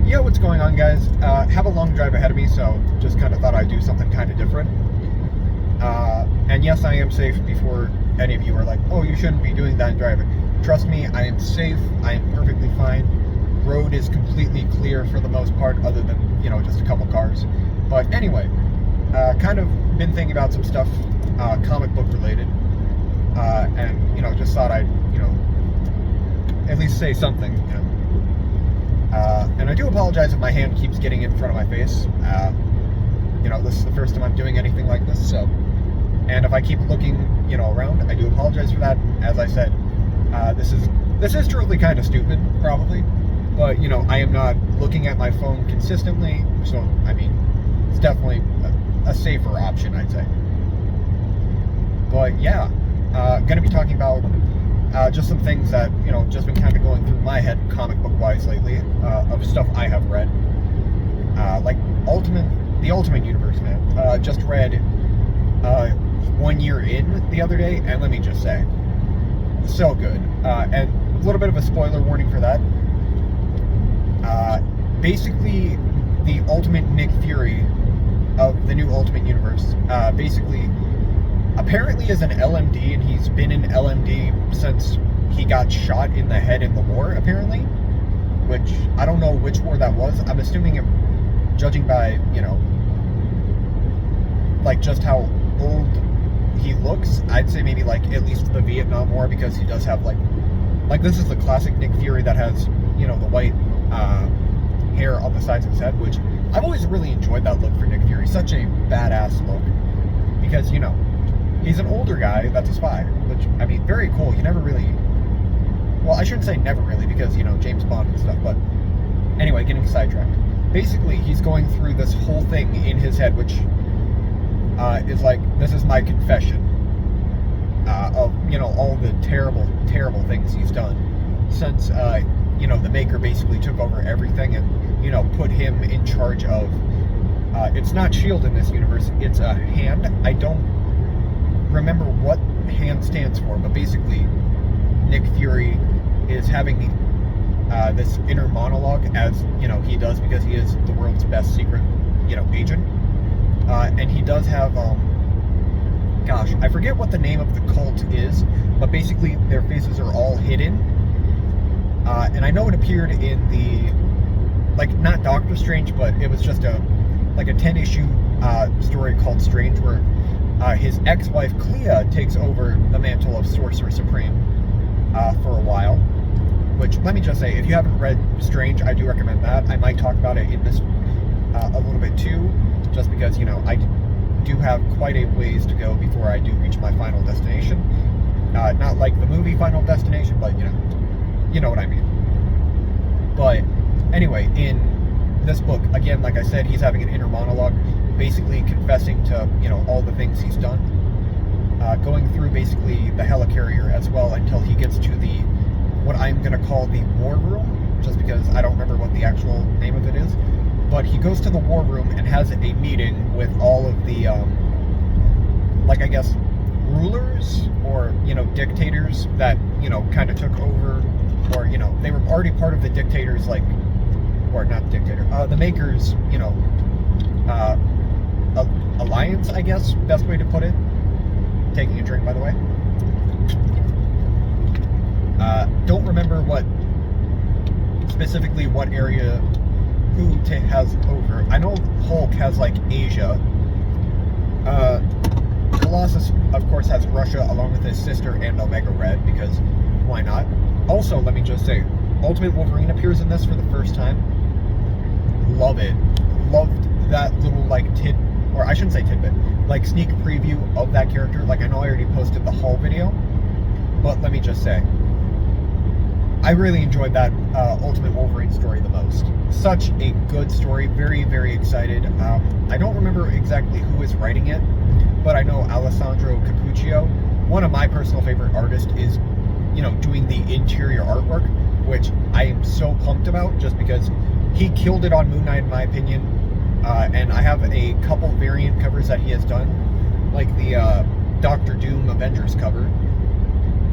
Yo, what's going on, guys? Have a long drive ahead of me, so just kind of thought I'd do something kind of different. And yes, I am safe before any of you are like, oh, you shouldn't be doing that and driving. Trust me, I am safe. I am perfectly fine. Road is completely clear for the most part, other than, just a couple cars. But anyway, kind of been thinking about some stuff, comic book related. And, just thought I'd, at least say something. And I do apologize if my hand keeps getting in front of my face. This is the first time I'm doing anything like this, so. And if I keep looking, around, I do apologize for that. As I said, this is truly kind of stupid, probably. But, I am not looking at my phone consistently, so, it's definitely a safer option, I'd say. But, yeah, gonna be talking about just some things that, just been kind of going through my head comic book wise lately, of stuff I have read. Like the Ultimate Universe, man. Just read 1 year in the other day, and let me just say, so good. And a little bit of a spoiler warning for that. Basically, the Ultimate Nick Fury of the new Ultimate Universe, apparently is an LMD, and he's been in LMD since he got shot in the head in the war, apparently. Which, I don't know which war that was. I'm assuming, judging by, like, just how old he looks, I'd say maybe, like, at least the Vietnam War, because he does have, like this is the classic Nick Fury that has, the white, hair on the sides of his head, which I've always really enjoyed that look for Nick Fury. Such a badass look. Because, he's an older guy that's a spy, which, very cool. You never really... Well, I shouldn't say never really, because, James Bond and stuff, but... Anyway, getting sidetracked. Basically, he's going through this whole thing in his head, which is like, this is my confession of, all the terrible, terrible things he's done since, the Maker basically took over everything and, put him in charge of... it's not S.H.I.E.L.D. in this universe, it's a hand. I don't remember what hand stands for, but basically Nick Fury is having this inner monologue, as he does, because he is the world's best secret agent, and he does have gosh, I forget what the name of the cult is, but basically their faces are all hidden, and I know it appeared in the, like, not Doctor Strange, but it was just a 10-issue story called Strange, where his ex-wife Clea takes over the mantle of Sorcerer Supreme for a while. Which, let me just say, if you haven't read Strange, I do recommend that. I might talk about it in this a little bit too, just because, I do have quite a ways to go before I do reach my final destination. Not like the movie Final Destination, but, you know what I mean. But, anyway, in this book, again, like I said, he's having an inner monologue, basically confessing to, all the things he's done. Going through, basically, the helicarrier as well, until he gets to the, what I'm going to call the war room, just because I don't remember what the actual name of it is. But he goes to the war room and has a meeting with all of the, I guess, rulers, or, dictators that, kind of took over, or, they were already part of the dictators, or not dictator, the Maker's, alliance, I guess, best way to put it. Taking a drink, by the way. Don't remember specifically what area who has over. I know Hulk has, Asia. Colossus, of course, has Russia, along with his sister and Omega Red, because why not? Also, let me just say, Ultimate Wolverine appears in this for the first time. Love it. Loved that little, or I shouldn't say tidbit, sneak preview of that character. I know I already posted the haul video, but let me just say, I really enjoyed that Ultimate Wolverine story the most. Such a good story. Very, very excited. I don't remember exactly who is writing it, but I know Alessandro Cappuccio, one of my personal favorite artists, is, doing the interior artwork, which I am so pumped about, just because he killed it on Moon Knight, in my opinion. And I have a couple variant covers that he has done, like the Doctor Doom Avengers cover.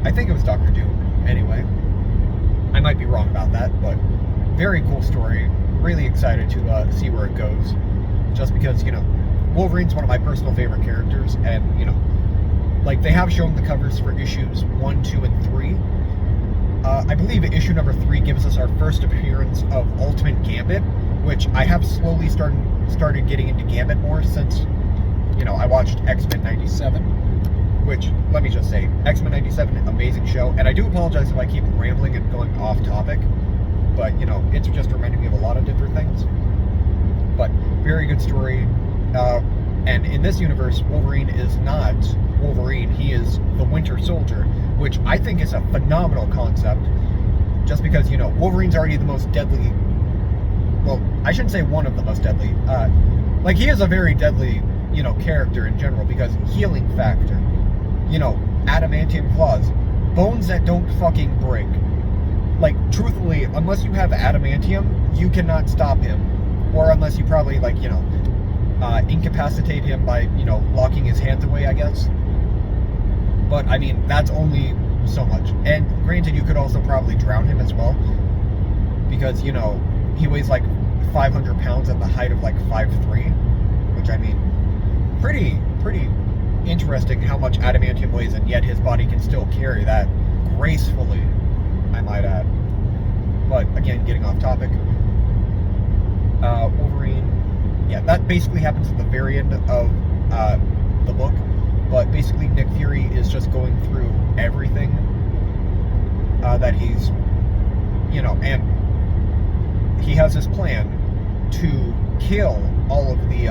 I think it was Doctor Doom, anyway. I might be wrong about that, but very cool story. really excited to see where it goes. Just because, Wolverine's one of my personal favorite characters, and, like, they have shown the covers for issues 1, 2, and 3. I believe issue number 3 gives us our first appearance of Ultimate Gambit, which I have slowly started getting into Gambit more since, I watched X-Men 97, which, let me just say, X-Men 97, amazing show, and I do apologize if I keep rambling and going off topic, but, it's just reminding me of a lot of different things. But, very good story, and in this universe, Wolverine is not Wolverine, he is the Winter Soldier, which I think is a phenomenal concept, just because, Wolverine's already the most deadly, well, I shouldn't say one of the most deadly, like, he is a very deadly, character in general, because healing factor, adamantium claws, bones that don't fucking break. Like, truthfully, unless you have adamantium, you cannot stop him, or unless you probably, like, incapacitate him by, locking his hands away, I guess. But, I mean, that's only so much. And granted, you could also probably drown him as well, because, he weighs like 500 pounds at the height of like 5'3", which, I mean, pretty interesting how much adamantium weighs, and yet his body can still carry that gracefully, I might add. But, again, getting off topic, Wolverine, yeah, that basically happens at the very end of the book. But basically, Nick Fury is just going through everything that he's, and he has this plan to kill all of the,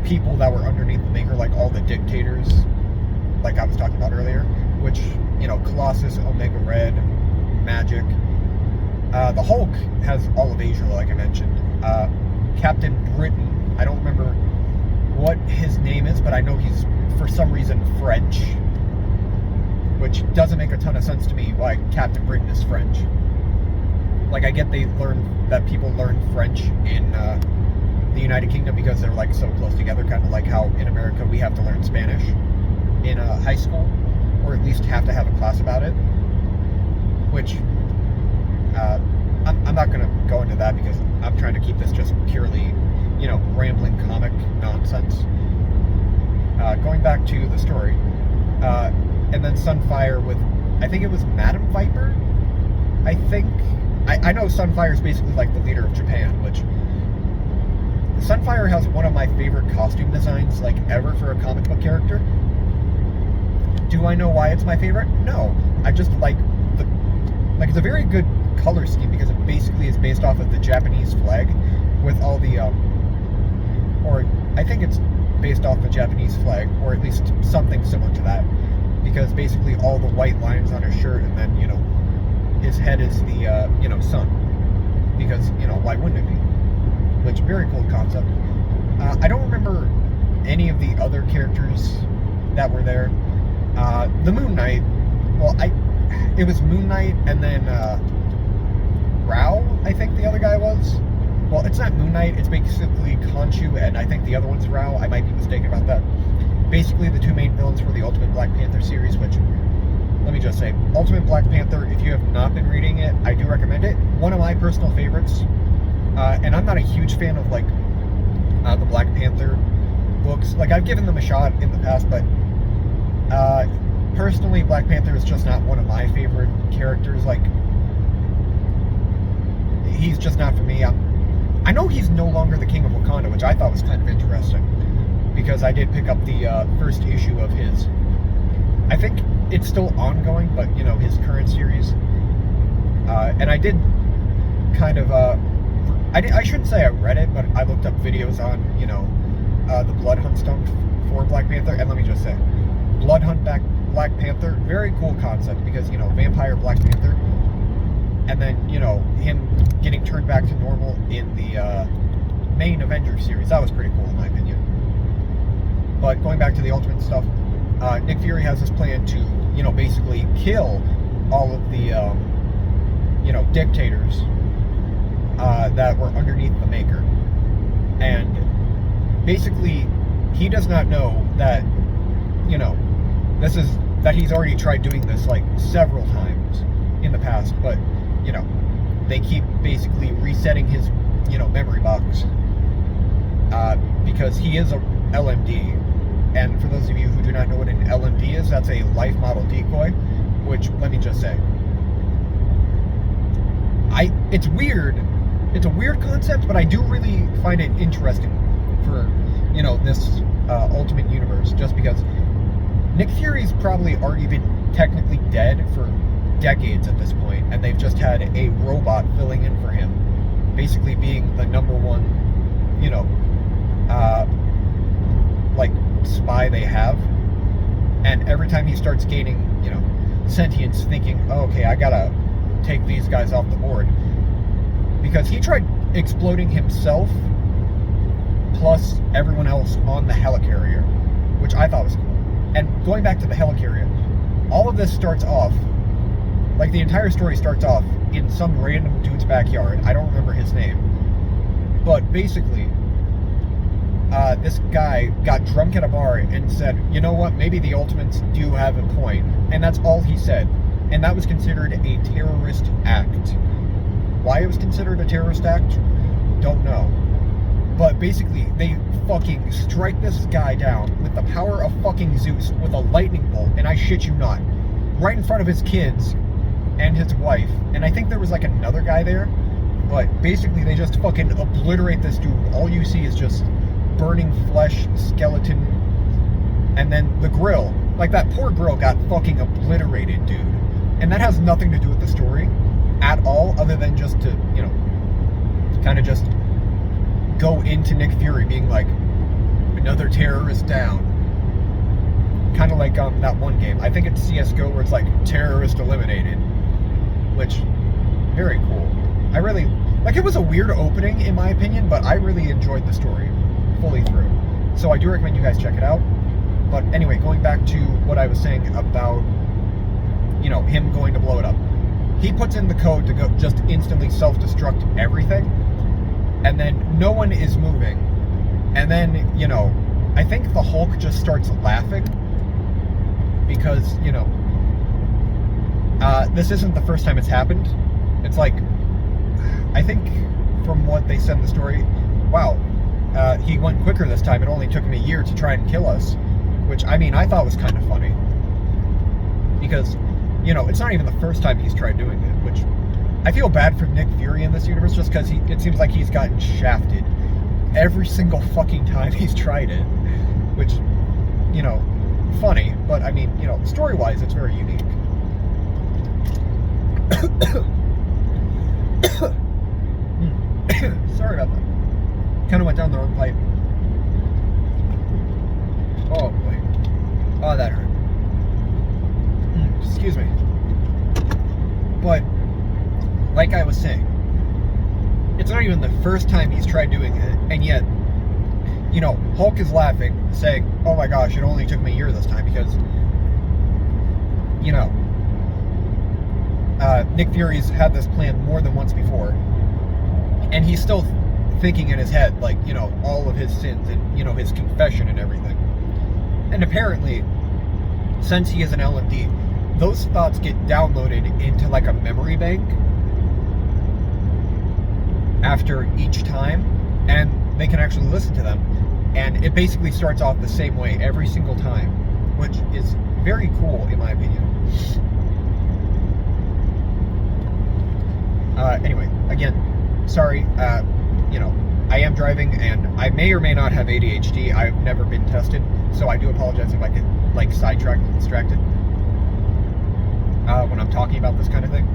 people that were underneath the Maker, like all the dictators, like I was talking about earlier, which, Colossus, Omega Red, Magic. The Hulk has all of Asia, like I mentioned. Captain Britain, I don't remember what his name is, but I know he's, for some reason, French, which doesn't make a ton of sense to me why Captain Britain is French. Like, I get that people learn French in the United Kingdom because they're, like, so close together, kind of like how in America we have to learn Spanish in high school, or at least have to have a class about it, which, I'm not going to go into that because I'm trying to keep this just purely, rambling comic nonsense. Going back to the story, and then Sunfire with, I think it was Madam Viper? I know Sunfire is basically like the leader of Japan, which, Sunfire has one of my favorite costume designs, like, ever for a comic book character. Do I know why it's my favorite? No. I just like it's a very good color scheme because it basically is based off of the Japanese flag with all the, or I think it's based off the Japanese flag, or at least something similar to that, because basically all the white lines on his shirt, and then, his head is the, sun, because, why wouldn't it be? Which, very cool concept. I don't remember any of the other characters that were there. The Moon Knight, well, it was Moon Knight, and then, Rao, I think the other guy was. Well, it's not Moon Knight, it's basically Khonshu, and I think the other one's Rao. I might be mistaken about that. Basically, the two main villains for the Ultimate Black Panther series, which, let me just say, Ultimate Black Panther, if you have not been reading it, I do recommend it. One of my personal favorites, and I'm not a huge fan of, like, the Black Panther books. Like, I've given them a shot in the past, but, personally, Black Panther is just not one of my favorite characters. Like, he's just not for me. I know he's no longer the King of Wakanda, which I thought was kind of interesting, because I did pick up the first issue of his, I think it's still ongoing, but, his current series, and I did kind of, I shouldn't say I read it, but I looked up videos on, the Blood Hunt stuff for Black Panther, and let me just say, Blood Hunt Black Panther, very cool concept, because, vampire Black Panther, and then, him getting turned back to normal in the main Avengers series. That was pretty cool, in my opinion. But going back to the Ultimate stuff, Nick Fury has this plan to, basically kill all of the, dictators that were underneath the Maker. And basically, he does not know that, that he's already tried doing this, like, several times in the past, but, they keep basically resetting his, memory box. Because he is a LMD. And for those of you who do not know what an LMD is, that's a life model decoy, which, let me just say, it's weird. It's a weird concept, but I do really find it interesting for, this Ultimate Universe, just because Nick Fury's probably already been technically dead for decades at this point, and they've just had a robot filling in for him, basically being the number one, spy they have. And every time he starts gaining, sentience, thinking, oh, okay, I gotta take these guys off the board, because he tried exploding himself plus everyone else on the helicarrier, which I thought was cool. And going back to the helicarrier, all of this starts off, the entire story starts off in some random dude's backyard. I don't remember his name, but basically, this guy got drunk at a bar and said, you know what, maybe the Ultimates do have a point. And that's all he said. And that was considered a terrorist act. Why it was considered a terrorist act, don't know. But basically, they fucking strike this guy down with the power of fucking Zeus with a lightning bolt, and I shit you not, right in front of his kids and his wife. And I think there was another guy there, but basically they just fucking obliterate this dude. All you see is just burning flesh, skeleton, and then the grill. That poor grill got fucking obliterated, dude. And that has nothing to do with the story at all, other than just to, kind of just go into Nick Fury being like, another terrorist down. Kind of like that one game. I think it's CSGO where it's terrorist eliminated. Which, very cool. I really, it was a weird opening in my opinion, but I really enjoyed the story fully through. So I do recommend you guys check it out. But anyway, going back to what I was saying about, him going to blow it up. He puts in the code to go just instantly self-destruct everything, and then no one is moving. And then, I think the Hulk just starts laughing because, this isn't the first time it's happened. It's I think from what they said in the story, wow, he went quicker this time. It only took him a year to try and kill us, which, I thought was kind of funny. Because, it's not even the first time he's tried doing it, which I feel bad for Nick Fury in this universe just because it seems like he's gotten shafted every single fucking time he's tried it, which, funny, but story-wise, it's very unique. Sorry about that. Kind of went down the wrong pipe. Oh boy. Oh, that hurt. Excuse me. But, like I was saying, it's not even the first time he's tried doing it, and yet, Hulk is laughing, saying, oh my gosh, it only took me a year this time, because, Nick Fury's had this plan more than once before, and he's still thinking in his head, all of his sins and, his confession and everything. And apparently, since he is an LMD, those thoughts get downloaded into a memory bank after each time, and they can actually listen to them. And it basically starts off the same way every single time, which is very cool in my opinion. Anyway, again, sorry, I am driving and I may or may not have ADHD. I've never been tested, so I do apologize if I get sidetracked and distracted when I'm talking about this kind of thing.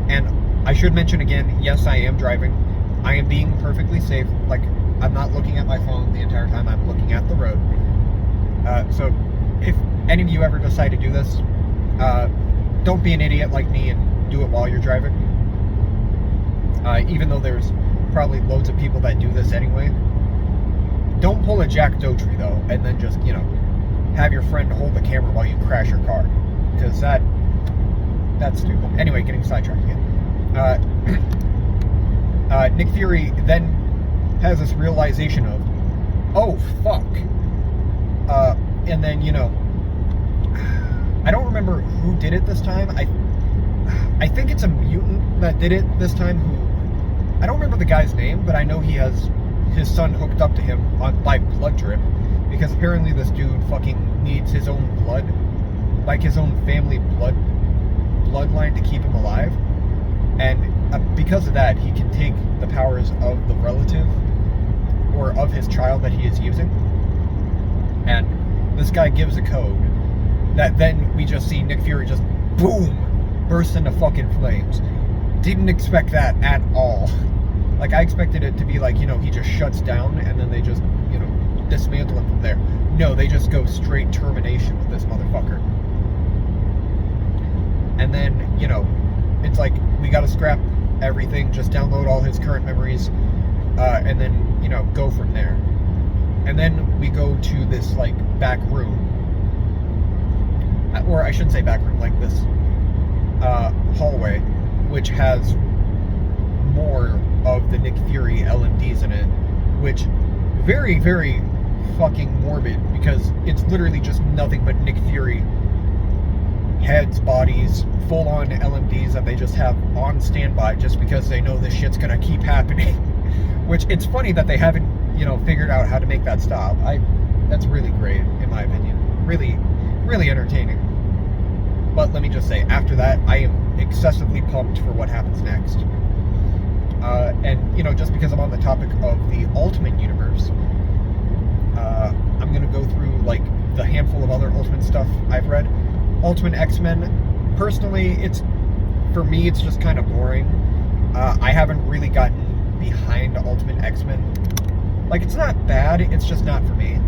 And I should mention again, yes, I am driving. I am being perfectly safe. I'm not looking at my phone the entire time. I'm looking at the road. So if any of you ever decide to do this, don't be an idiot like me and do it while you're driving. Even though there's probably loads of people that do this anyway. Don't pull a Jack Dotrey though, and then just, have your friend hold the camera while you crash your car. Because that's stupid. Anyway, getting sidetracked again. Nick Fury then has this realization of, oh, fuck. And then, I don't remember who did it this time. I think it's a mutant that did it this time. Who I don't remember the guy's name, but I know he has his son hooked up to him by blood drip, because apparently this dude fucking needs his own blood, like his own family bloodline to keep him alive, and because of that, he can take the powers of the relative or of his child that he is using. And this guy gives a code that then we just see Nick Fury just boom burst into fucking flames. Didn't expect that at all. Like, I expected it to be like, he just shuts down and then they just, dismantle him from there. No, they just go straight termination with this motherfucker. And then, it's like, we gotta scrap everything, just download all his current memories, and then, go from there. And then we go to this, like, back room. Or I shouldn't say back room, like this hallway, which has more of the Nick Fury LMDs in it, which very, very fucking morbid, because it's literally just nothing but Nick Fury heads, bodies, full-on LMDs that they just have on standby just because they know this shit's gonna keep happening. Which, it's funny that they haven't, figured out how to make that stop. That's really great, in my opinion. Really, really entertaining. But let me just say, after that, I am excessively pumped for what happens next. And, just because I'm on the topic of the Ultimate Universe, I'm going to go through, like, the handful of other Ultimate stuff I've read. Ultimate X-Men, personally, for me, it's just kind of boring. I haven't really gotten behind Ultimate X-Men. Like, it's not bad, it's just not for me.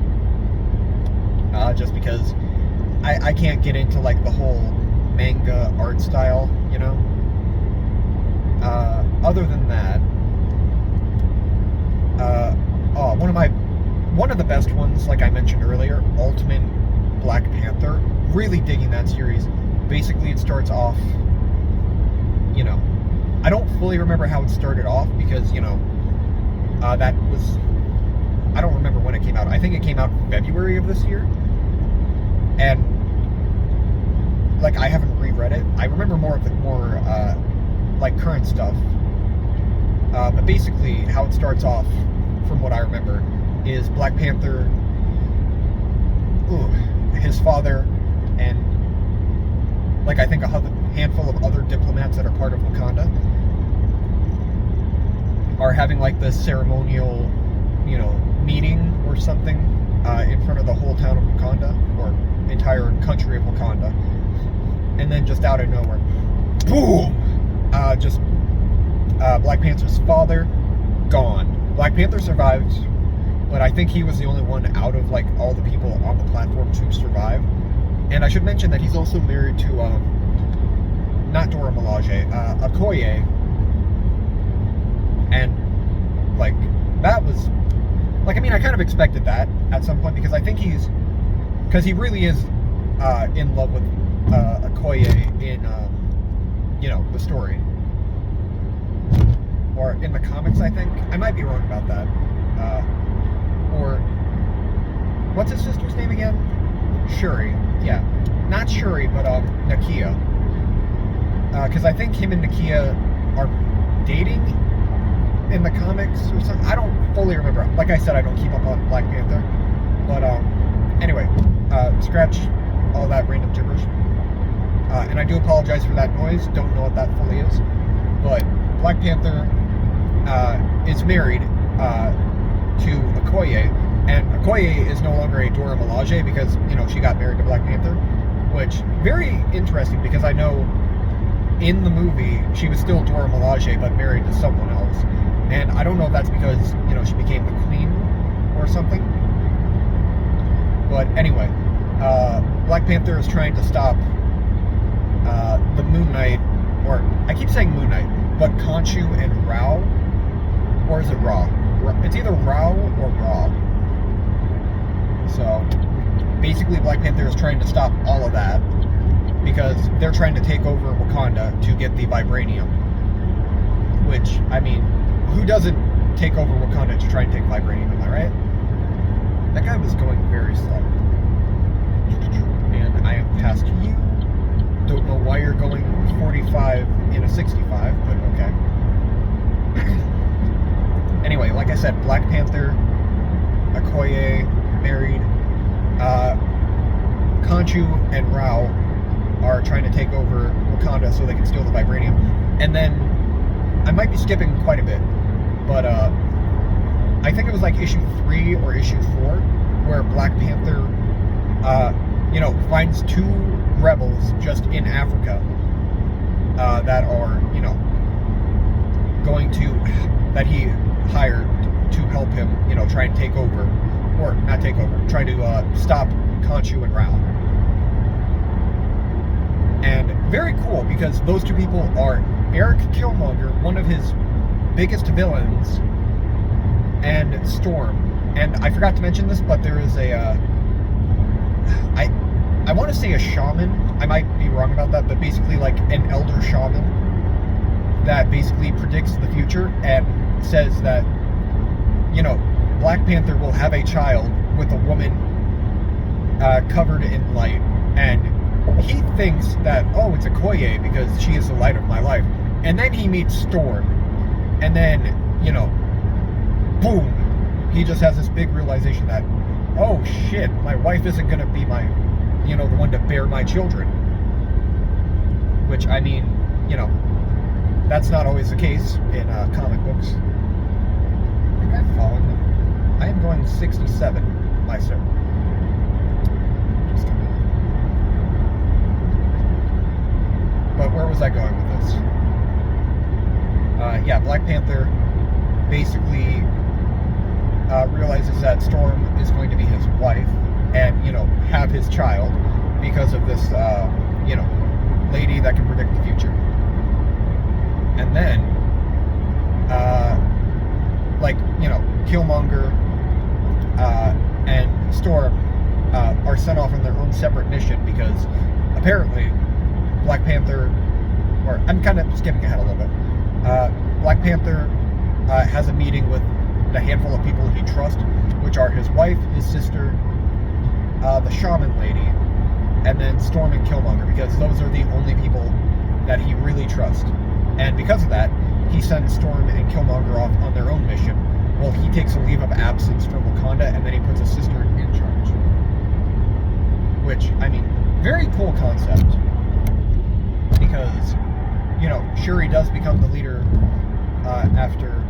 Just because I can't get into, like, the whole manga art style, Other than that, one of the best ones, like I mentioned earlier, Ultimate Black Panther. Really digging that series. Basically, it starts off, I don't fully remember how it started off because, that was, I don't remember when it came out. I think it came out in February of this year. And, like, I haven't reread it. I remember more of the like, current stuff. But basically, how it starts off, from what I remember, is Black Panther, his father, and, like, I think a handful of other diplomats that are part of Wakanda are having, like, this ceremonial, meeting or something in front of the whole town of Wakanda, or entire country of Wakanda. And then just out of nowhere, boom! Black Panther's father, gone. Black Panther survived, but I think he was the only one out of, like, all the people on the platform to survive. And I should mention that he's also married to, not Dora Milaje, Okoye. And, like, that was, like, I mean, I kind of expected that at some point, because I think because he really is in love with Okoye in, the story. Or in the comics, I think. I might be wrong about that. Or, what's his sister's name again? Shuri. Yeah. Not Shuri, but Nakia. Because I think him and Nakia are dating in the comics or something. I don't fully remember. Like I said, I don't keep up on Black Panther. But, anyway, scratch all that random gibberish. And I do apologize for that noise. Don't know what that fully is. But Black Panther is married to Okoye, and Okoye is no longer a Dora Milaje because, she got married to Black Panther, which, very interesting, because I know in the movie she was still Dora Milaje but married to someone else, and I don't know if that's because, she became the queen or something. But anyway, Black Panther is trying to stop the Moon Knight, or I keep saying Moon Knight, but Khonshu and Rao, or is it Ra? It's either Rao or Ra. So, basically Black Panther is trying to stop all of that, because they're trying to take over Wakanda to get the vibranium. Which, I mean, who doesn't take over Wakanda to try and take vibranium, am I right? That guy was going very slow. And I am past you. don't know why you're going 45 in a 65, but okay. Anyway, like I said, Black Panther, Okoye, married. Khonshu and Rao are trying to take over Wakanda so they can steal the vibranium. And then, I might be skipping quite a bit, but I think it was like issue 3 or issue 4 where Black Panther, finds 2 rebels just in Africa that are, that he hired to help him, try and take over, or not take over, try to stop Khonshu and Rao. And very cool, because those 2 people are Eric Killmonger, one of his biggest villains, and Storm. And I forgot to mention this, but there is I want to say a shaman. I might be wrong about that, but basically like an elder shaman that basically predicts the future and says that, Black Panther will have a child with a woman covered in light. And he thinks that, oh, it's Okoye because she is the light of my life. And then he meets Storm. And then, boom, he just has this big realization that, oh shit, my wife isn't going to be my, the one to bear my children. Which, I mean, that's not always the case in comic books. I think I've fallen. I am going 67, my sir. But where was I going with this? Yeah, Black Panther basically realizes that Storm is going to be his wife and, have his child because of this, lady that can predict the future. And then, Killmonger and Storm are sent off on their own separate mission because apparently Black Panther, or I'm kind of skipping ahead a little bit, Black Panther has a meeting with the handful of people he trusts, which are his wife, his sister, the shaman lady, and then Storm and Killmonger, because those are the only people that he really trusts. And because of that, he sends Storm and Killmonger off on their own mission, while he takes a leave of absence from Wakanda, and then he puts his sister in charge. Which, I mean, very cool concept. Because, Shuri does become the leader after,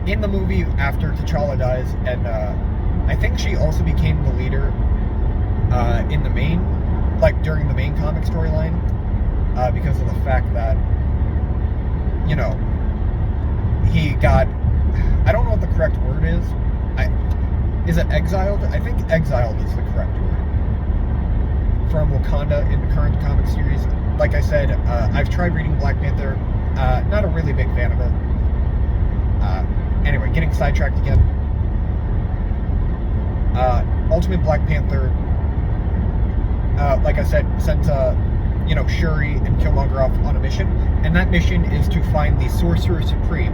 in the movie after T'Challa dies, and I think she also became the leader in the main, during the main comic storyline, because of the fact that, he got, I don't know what the correct word is. Is it exiled? I think exiled is the correct word. From Wakanda in the current comic series. Like I said, I've tried reading Black Panther. Not a really big fan of it. Anyway, getting sidetracked again. Ultimate Black Panther, like I said, sent Shuri and Killmonger off on a mission, and that mission is to find the Sorcerer Supreme,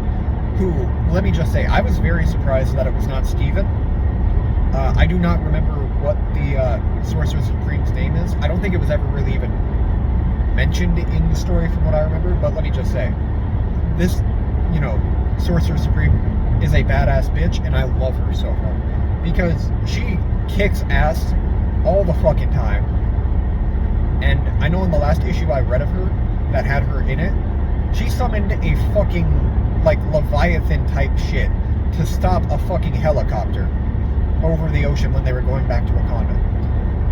who, let me just say, I was very surprised that it was not Steven. I do not remember what the Sorcerer Supreme's name is. I don't think it was ever really even mentioned in the story from what I remember, but let me just say, this, Sorcerer Supreme is a badass bitch, and I love her so far, because she kicks ass all the fucking time. And I know in the last issue I read of her that had her in it, she summoned a fucking, Leviathan type shit to stop a fucking helicopter over the ocean when they were going back to Wakanda.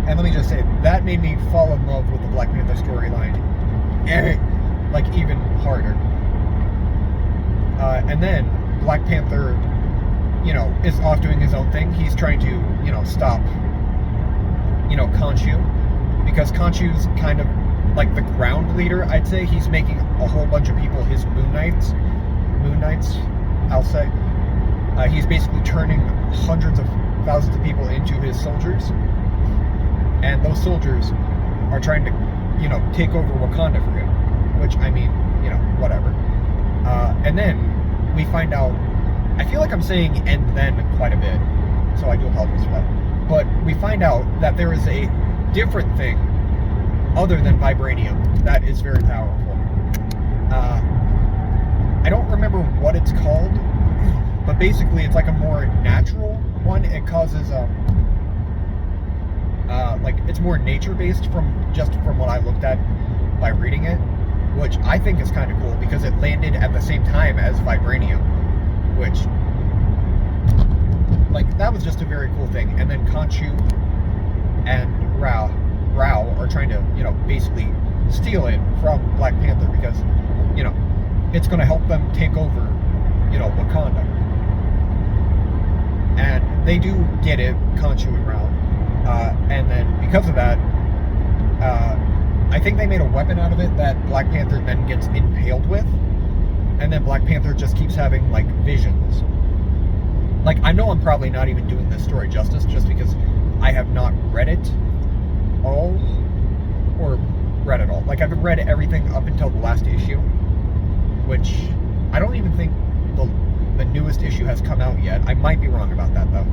And let me just say, that made me fall in love with the Black Panther storyline, even harder. And then Black Panther, is off doing his own thing. He's trying to, stop, Khonshu, because Khonshu's kind of like the ground leader, I'd say. He's making a whole bunch of people his Moon Knights, I'll say. He's basically turning hundreds of thousands of people into his soldiers, and those soldiers are trying to, take over Wakanda for him, which, I mean, whatever. And then we find out, I feel like I'm saying "and then" quite a bit, so I do apologize for that, but we find out that there is a different thing other than vibranium that is very powerful. I don't remember what it's called, but basically it's like a more natural one. It causes like it's more nature-based from what I looked at by reading it, which I think is kind of cool because it landed at the same time as vibranium, which, like, that was just a very cool thing. And then Khonshu and Rao are trying to, you know, basically steal it from Black Panther because, you know, it's going to help them take over, you know, Wakanda. And they do get it, Khonshu and Rao. And then because of that, I think they made a weapon out of it that Black Panther then gets impaled with. And then Black Panther just keeps having, like, visions. Like, I know I'm probably not even doing this story justice just because I have not read it all, or read it all. Like, I've read everything up until the last issue, which I don't even think the newest issue has come out yet. I might be wrong about that, though.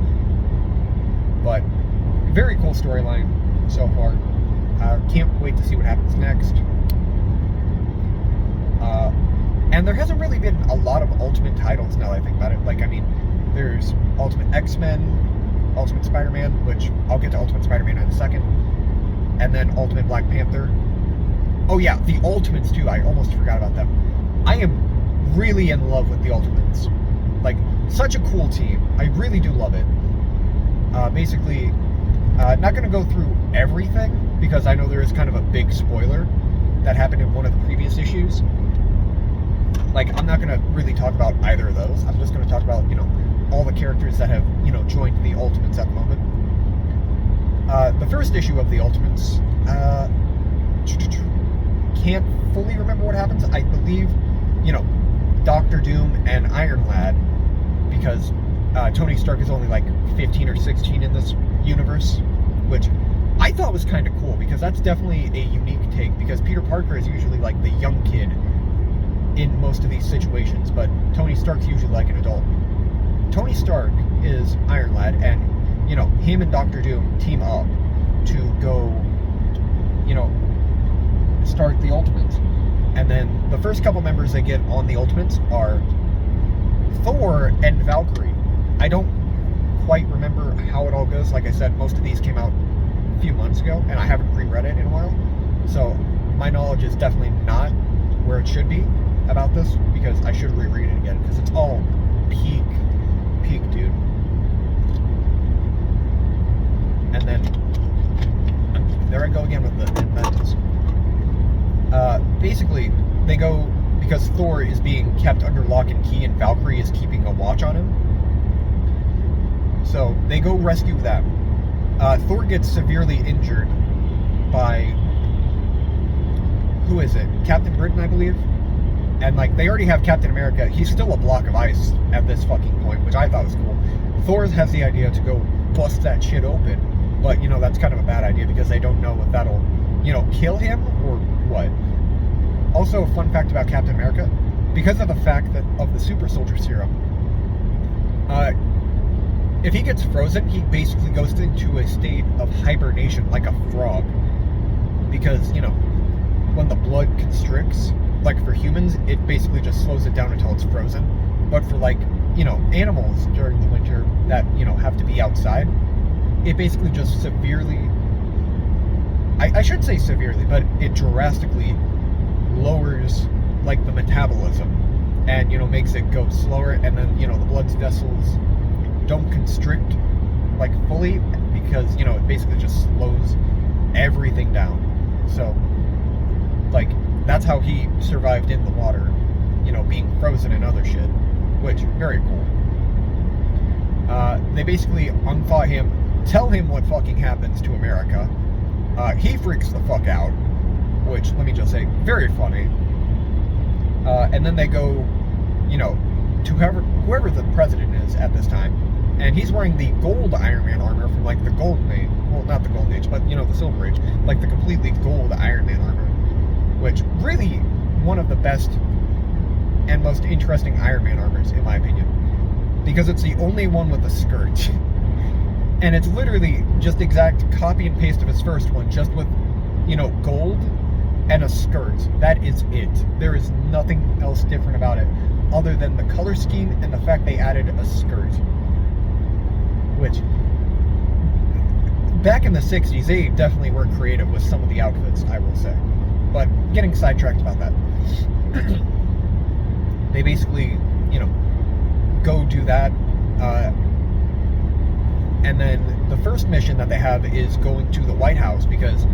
But very cool storyline so far. Can't wait to see what happens next. And there hasn't really been a lot of Ultimate titles now that I think about it. Like, I mean, there's Ultimate X-Men, Ultimate Spider-Man, which I'll get to Ultimate Spider-Man in a second, and then Ultimate Black Panther. Oh yeah, the Ultimates too, I almost forgot about them. I am really in love with the Ultimates. Like, such a cool team. I really do love it. Basically, not going to go through everything, because I know there is kind of a big spoiler that happened in one of the previous issues. Like, I'm not going to really talk about either of those. I'm just going to talk about, you know, all the characters that have, you know, joined the Ultimates at the moment. The first issue of the Ultimates, can't fully remember what happens. I believe, you know, Doctor Doom and Iron Lad, because Tony Stark is only like 15 or 16 in this universe, which I thought was kind of cool, because that's definitely a unique take, because Peter Parker is usually like the young kid in most of these situations, but Tony Stark's usually like an adult. Tony Stark is Iron Lad, and, you know, him and Doctor Doom team up to go, you know, start the Ultimates. And then the first couple members they get on the Ultimates are Thor and Valkyrie. I don't quite remember how it all goes. Like I said, most of these came out a few months ago, and I haven't reread it in a while. So my knowledge is definitely not where it should be about this, because I should reread it again, because it's all peak, dude. And then, there I go again with the inventors. Basically, they go, because Thor is being kept under lock and key, and Valkyrie is keeping a watch on him. So, they go rescue them. Thor gets severely injured by, who is it? Captain Britain, I believe? And, like, they already have Captain America. He's still a block of ice at this fucking point, which I thought was cool. Thor has the idea to go bust that shit open, but, you know, that's kind of a bad idea, because they don't know if that'll, you know, kill him or what. Also, a fun fact about Captain America, because of the fact that of the super soldier serum, if he gets frozen, he basically goes into a state of hibernation, like a frog, because, you know, when the blood constricts, like for humans, it basically just slows it down until it's frozen. But for, like, you know, animals during the winter that, you know, have to be outside, it basically just severely, I shouldn't say severely, but it drastically lowers, like, the metabolism, and, you know, makes it go slower, and then, you know, the blood vessels don't constrict, like, fully, because, you know, it basically just slows everything down. So, like, that's how he survived in the water, you know, being frozen and other shit, which, very cool. They basically unthaw him, tell him what fucking happens to America. He freaks the fuck out, which, let me just say, very funny. And then they go, you know, to whoever the president is at this time, and he's wearing the gold Iron Man armor from, like, the Golden Age, well, not the Golden Age, but, you know, the Silver Age, like the completely gold Iron Man armor, which really one of the best and most interesting Iron Man armors, in my opinion, because it's the only one with a skirt. And it's literally just exact copy and paste of his first one, just with gold and a skirt. That is it. There is nothing else different about it other than the color scheme and the fact they added a skirt. Which, back in the 60s, they definitely were creative with some of the outfits, I will say. But getting sidetracked about that. They basically, go do that. And then the first mission that they have is going to the White House because,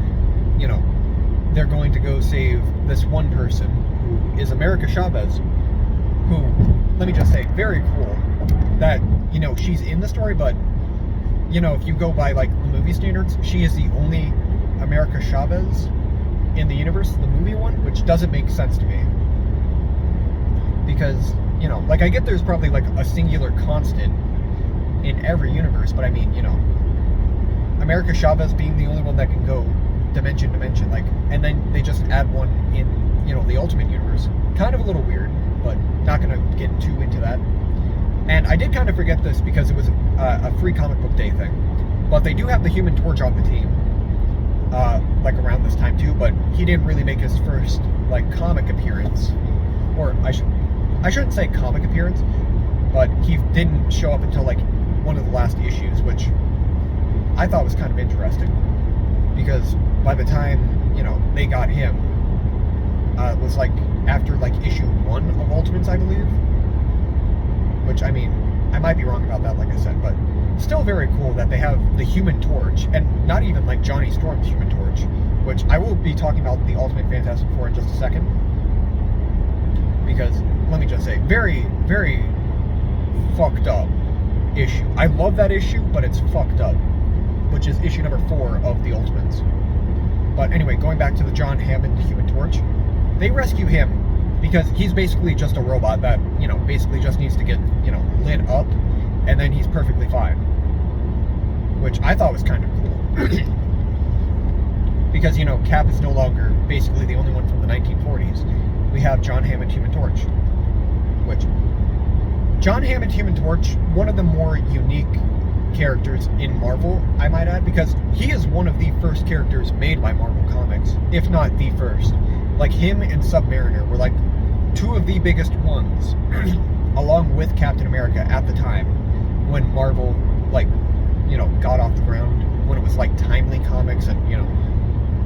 they're going to go save this one person who is America Chavez, who, let me just say, very cool that, she's in the story, but, if you go by, like, the movie standards, she is the only America Chavez in the universe, the movie one, which doesn't make sense to me. Because, like, I get there's probably, like, a singular constant in every universe, but I mean, America Chavez being the only one that can go dimension to dimension, like, and then they just add one in, the Ultimate Universe. Kind of a little weird, but not gonna get too into that. And I did kind of forget this because it was a free comic book day thing, but they do have the Human Torch on the team, like around this time too, but he didn't really make his first, like, comic appearance, or I shouldn't say comic appearance, but he didn't show up until, like, one of the last issues, which I thought was kind of interesting, because by the time, they got him, it was, like, after, like, issue 1 of Ultimates, I believe, which, I mean, I might be wrong about that, like I said, but still very cool that they have the Human Torch, and not even, like, Johnny Storm's Human Torch, which I will be talking about the Ultimate Fantastic Four in just a second, because, let me just say, very, very fucked up issue. I love that issue, but it's fucked up, which is issue number 4 of the Ultimates. But anyway, going back to the John Hammond Human Torch, they rescue him because he's basically just a robot that, basically just needs to get, lit up, and then he's perfectly fine. Which I thought was kind of cool. Because, Cap is no longer basically the only one from the 1940s. We have John Hammond Human Torch. Which, John Hammond Human Torch, one of the more unique characters in Marvel, I might add, because he is one of the first characters made by Marvel Comics, if not the first. Like, him and Submariner were, like, 2 of the biggest ones, along with Captain America at the time, when Marvel, like, got off the ground, when it was, like, Timely Comics, and,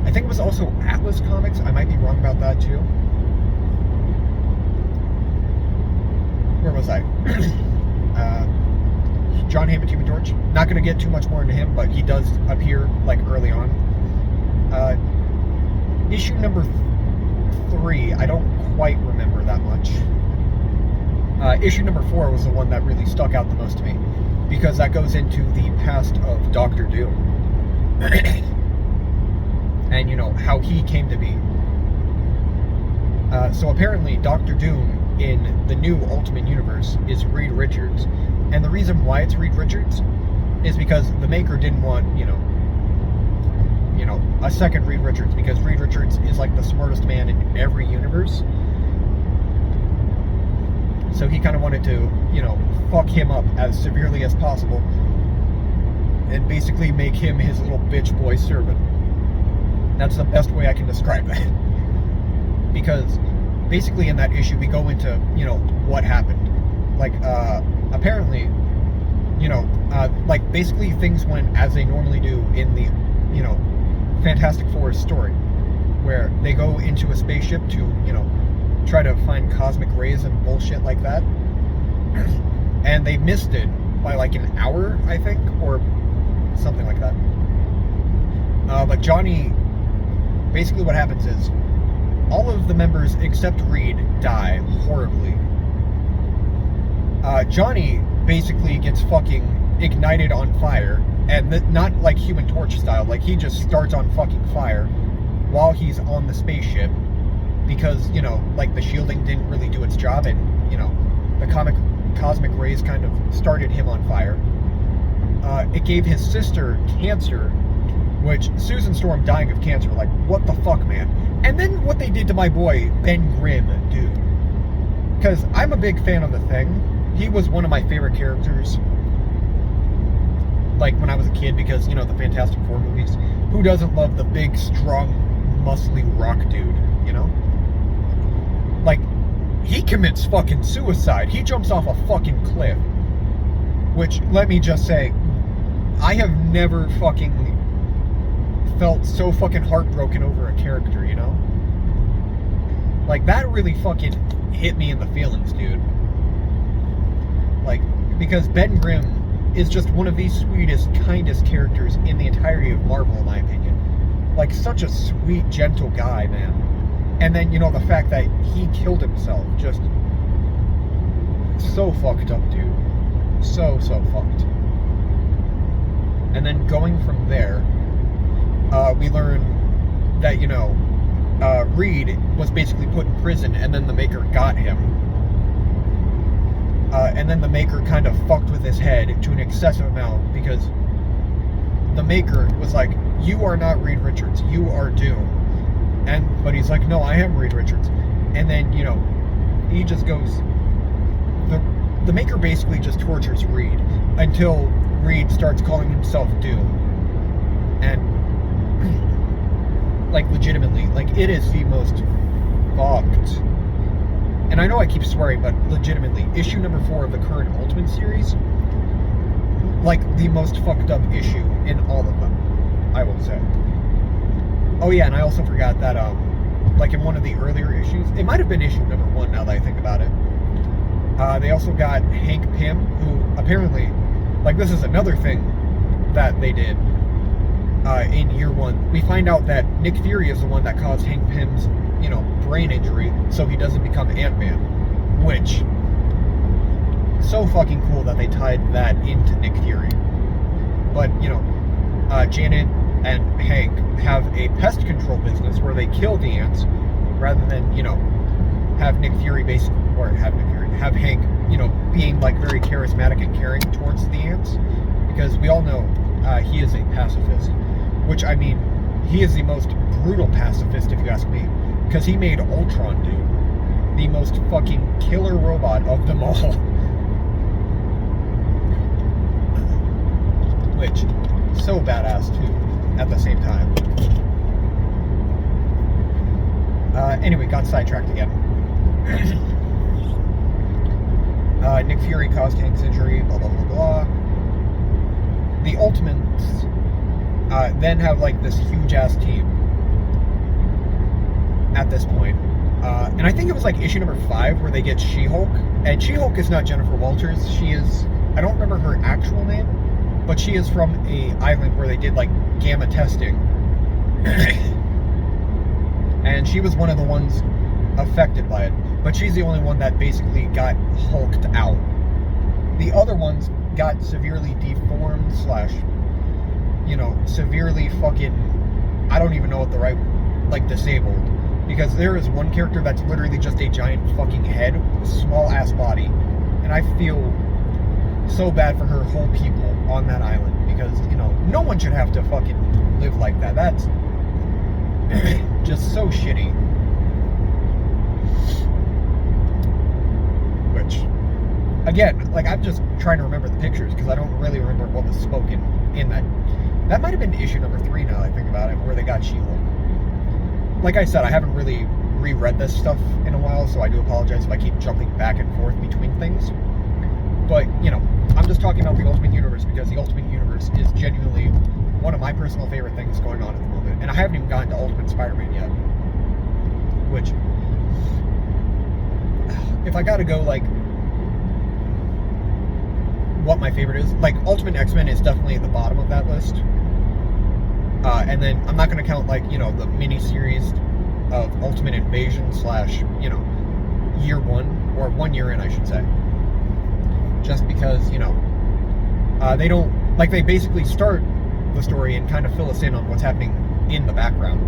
I think it was also Atlas Comics, I might be wrong about that, too. Where was I? John Hammond Human Torch. Not going to get too much more into him, but he does appear, like, early on. Issue number 3, I don't quite remember that much. Issue number 4 was the one that really stuck out the most to me, because that goes into the past of Doctor Doom. And, how he came to be. So apparently, Doctor Doom in the new Ultimate Universe is Reed Richards. And the reason why it's Reed Richards is because the maker didn't want, a second Reed Richards, because Reed Richards is, like, the smartest man in every universe. So he kind of wanted to, fuck him up as severely as possible and basically make him his little bitch boy servant. That's the best way I can describe that. Because basically in that issue we go into, what happened. Like, apparently, like, basically things went as they normally do in the, Fantastic Four story, where they go into a spaceship to, try to find cosmic rays and bullshit like that, and they missed it by, like, an hour, I think, or something like that. But Johnny, basically what happens is, all of the members except Reed die horribly. Johnny basically gets fucking ignited on fire, and not like Human Torch style, like, he just starts on fucking fire while he's on the spaceship, because, like, the shielding didn't really do its job, and, the cosmic rays kind of started him on fire. It gave his sister cancer, which, Susan Storm dying of cancer, like, what the fuck, man? And then what they did to my boy, Ben Grimm, dude. Because I'm a big fan of The Thing. He was one of my favorite characters, like, when I was a kid, because, the Fantastic Four movies. Who doesn't love the big, strong, muscly rock dude, you know? Like, he commits fucking suicide. He jumps off a fucking cliff. Which, let me just say, I have never fucking felt so fucking heartbroken over a character, you know? Like, that really fucking hit me in the feelings, dude. Like, because Ben Grimm is just one of the sweetest, kindest characters in the entirety of Marvel, in my opinion. Like, such a sweet, gentle guy, man. And then, you know, the fact that he killed himself, just so fucked up, dude. So fucked. And then going from there, we learn that, you know, Reed was basically put in prison, and then the Maker got him. And then the Maker kind of fucked with his head to an excessive amount, because the Maker was like, you are not Reed Richards, you are Doom. But he's like, no, I am Reed Richards. And then, you know, he just goes, the Maker basically just tortures Reed until Reed starts calling himself Doom. And like, legitimately, like, it is the most fucked. And I know I keep swearing, but legitimately, issue number 4 of the current Ultimate series, like, the most fucked up issue in all of them, I will say. Oh yeah, and I also forgot that, like, in one of the earlier issues, it might have been issue number 1 now that I think about it, they also got Hank Pym, who apparently, like, this is another thing that they did in year 1. We find out that Nick Fury is the one that caused Hank Pym's, you know, brain injury, so he doesn't become Ant-Man, which, so fucking cool that they tied that into Nick Fury. But, you know, Janet and Hank have a pest control business where they kill the ants rather than, you know, have Nick Fury have Hank, you know, being like very charismatic and caring towards the ants, because we all know he is a pacifist, which, I mean, he is the most brutal pacifist, if you ask me, because he made Ultron, dude, the most fucking killer robot of them all. Which, so badass too, at the same time. Anyway, got sidetracked again. Nick Fury caused Hank's injury, blah, blah, blah, blah. The Ultimates then have, like, this huge-ass team at this point. And I think it was, like, issue number 5 where they get She-Hulk. And She-Hulk is not Jennifer Walters. She is, I don't remember her actual name, but she is from a island where they did, like, gamma testing. And she was one of the ones affected by it. But she's the only one that basically got hulked out. The other ones got severely deformed / you know, severely fucking, I don't even know what the right, like, disabled. Because there is one character that's literally just a giant fucking head, small ass body. And I feel so bad for her whole people on that island. Because, you know, no one should have to fucking live like that. That's just so shitty. Which, again, like, I'm just trying to remember the pictures because I don't really remember what was spoken in that. That might have been issue number 3 now that I think about it, where they got She-Hulk. Like I said, I haven't really reread this stuff in a while, so I do apologize if I keep jumping back and forth between things. But, you know, I'm just talking about the Ultimate Universe because the Ultimate Universe is genuinely one of my personal favorite things going on at the moment. And I haven't even gotten to Ultimate Spider-Man yet. Which, if I gotta go, like, what my favorite is, like, Ultimate X-Men is definitely at the bottom of that list. And then I'm not gonna count, like, you know, the mini-series of Ultimate Invasion / you know, year 1, or 1 year in, I should say. Just because, you know, they don't, like, they basically start the story and kind of fill us in on what's happening in the background.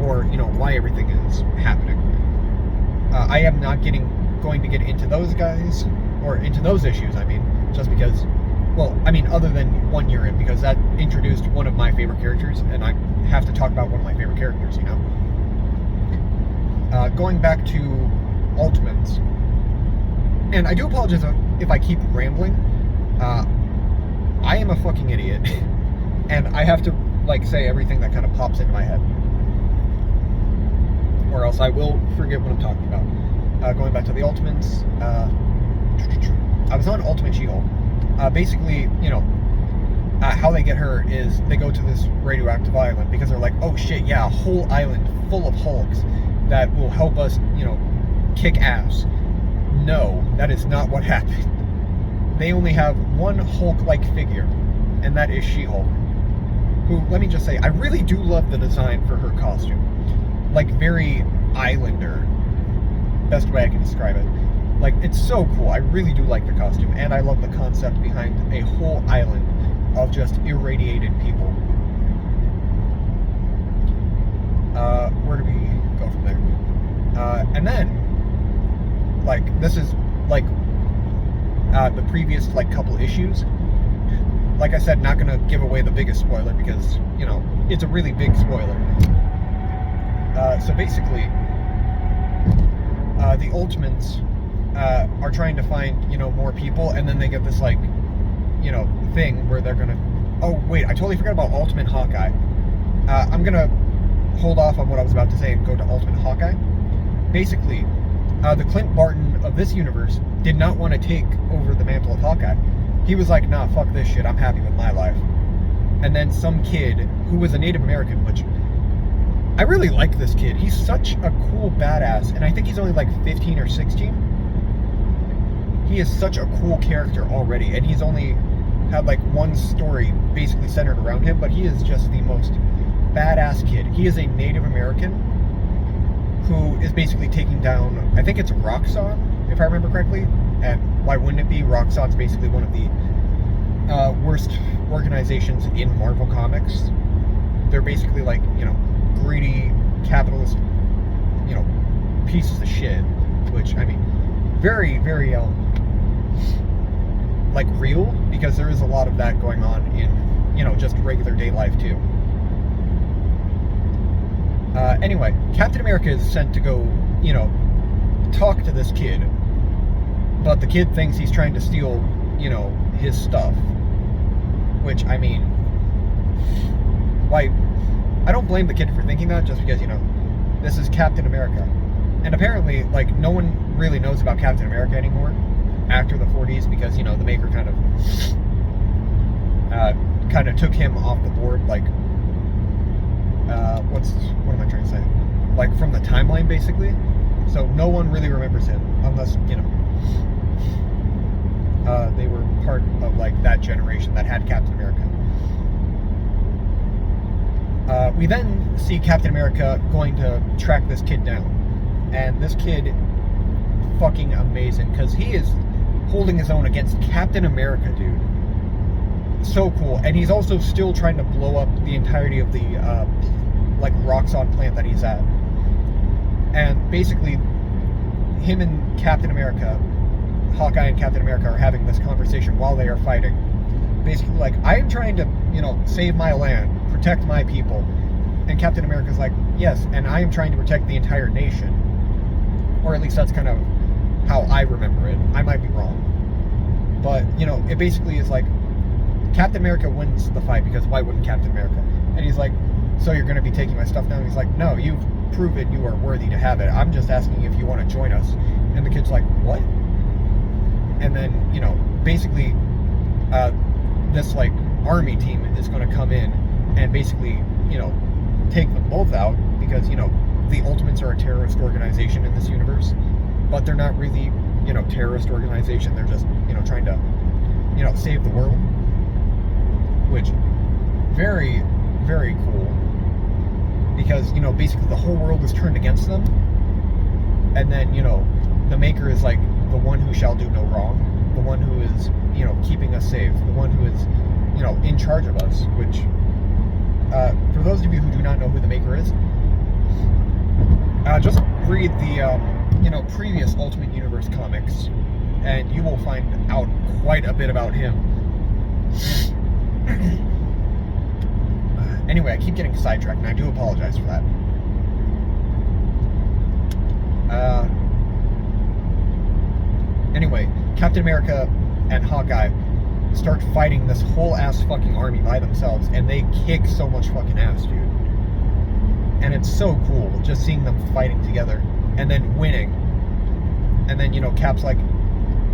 Or, you know, why everything is happening. I am not going to get into those guys, or into those issues, I mean, just because, well, I mean, other than 1 year in, because that introduced one of my favorite characters, and I have to talk about one of my favorite characters, you know? Going back to Ultimates, and I do apologize if I keep rambling. I am a fucking idiot, and I have to, like, say everything that kind of pops into my head. somewhere else, I will forget what I'm talking about. Going back to the Ultimates, I was on Ultimate She-Hulk. Basically, how they get her is they go to this radioactive island because they're like, oh shit, yeah, a whole island full of Hulks that will help us, kick ass. No, that is not what happened. They only have one Hulk-like figure, and that is She-Hulk. Who, let me just say, I really do love the design for her costume. Like, very Islander. Best way I can describe it. Like, it's so cool. I really do like the costume, and I love the concept behind a whole island of just irradiated people. Where do we go from there? And then, like, this is, like, the previous, like, couple issues. Like I said, not gonna give away the biggest spoiler because, it's a really big spoiler. So basically, the Ultimates are trying to find, more people, and then they get this, like, thing where they're gonna... Oh, wait, I totally forgot about Ultimate Hawkeye. I'm gonna hold off on what I was about to say and go to Ultimate Hawkeye. Basically, the Clint Barton of this universe did not want to take over the mantle of Hawkeye. He was like, nah, fuck this shit, I'm happy with my life. And then some kid who was a Native American, which I really like this kid. He's such a cool badass, and I think he's only like 15 or 16. He is such a cool character already, and he's only had like one story basically centered around him, but he is just the most badass kid. He is a Native American who is basically taking down, I think it's Roxxon, if I remember correctly. And why wouldn't it be? Roxxon's basically one of the worst organizations in Marvel Comics. They're basically like, greedy, capitalist, pieces of shit. Which, I mean, very, very, like, real, because there is a lot of that going on in, just regular day life, too. Anyway, Captain America is sent to go, talk to this kid. But the kid thinks he's trying to steal, his stuff. Which, I mean, why? I don't blame the kid for thinking that, just because, this is Captain America. And apparently, like, no one really knows about Captain America anymore after the 40s, because, the Maker kind of took him off the board, like, what am I trying to say? Like, from the timeline, basically. So no one really remembers him, unless, they were part of, like, that generation that had Captain America. We then see Captain America going to track this kid down. And this kid, fucking amazing, because he is holding his own against Captain America, dude. So cool. And he's also still trying to blow up the entirety of the, like, Roxxon plant that he's at. And basically, him and Captain America, Hawkeye and Captain America, are having this conversation while they are fighting. Basically, like, I am trying to, save my land, protect my people. And Captain America's like, yes, and I am trying to protect the entire nation. Or at least that's kind of how I remember it. I might be wrong. But, it basically is like, Captain America wins the fight, because why wouldn't Captain America? And he's like, so you're going to be taking my stuff down? And he's like, no, you've proven you are worthy to have it. I'm just asking if you want to join us. And the kid's like, what? And then, basically, this, like, army team is going to come in and basically, take them both out, because, the Ultimates are a terrorist organization in this universe, but they're not really, terrorist organization. They're just, trying to, save the world, which, very, very cool, because, basically the whole world is turned against them, and then, the Maker is like the one who shall do no wrong, the one who is, keeping us safe, the one who is, in charge of us, which, for those of you who do not know who the Maker is, just read the, previous Ultimate Universe comics, and you will find out quite a bit about him. Anyway, I keep getting sidetracked, and I do apologize for that. Anyway, Captain America and Hawkeye start fighting this whole ass fucking army by themselves, and they kick so much fucking ass, dude. And it's so cool just seeing them fighting together and then winning. And then, Cap's like,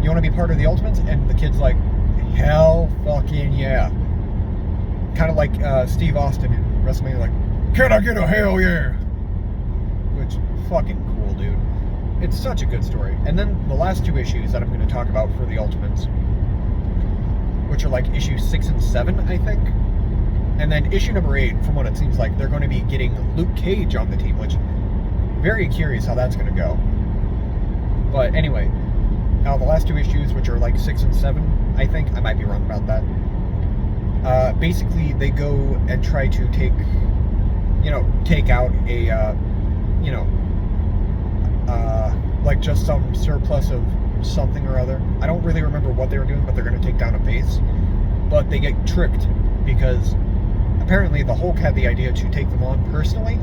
you want to be part of the Ultimates? And the kid's like, hell fucking yeah. Kind of like Steve Austin in WrestleMania, like, can I get a hell yeah? Which, fucking cool, dude. It's such a good story. And then the last two issues that I'm going to talk about for the Ultimates, which are like issue 6 and 7, I think. And then issue number 8, from what it seems like, they're going to be getting Luke Cage on the team, which, very curious how that's going to go. But anyway, the last two issues, which are like 6 and 7, I think, I might be wrong about that. Basically, they go and try to take out a, like just some surplus of something or other. I don't really remember what they were doing, but they're going to take down a base. But they get tricked because apparently the Hulk had the idea to take them on personally.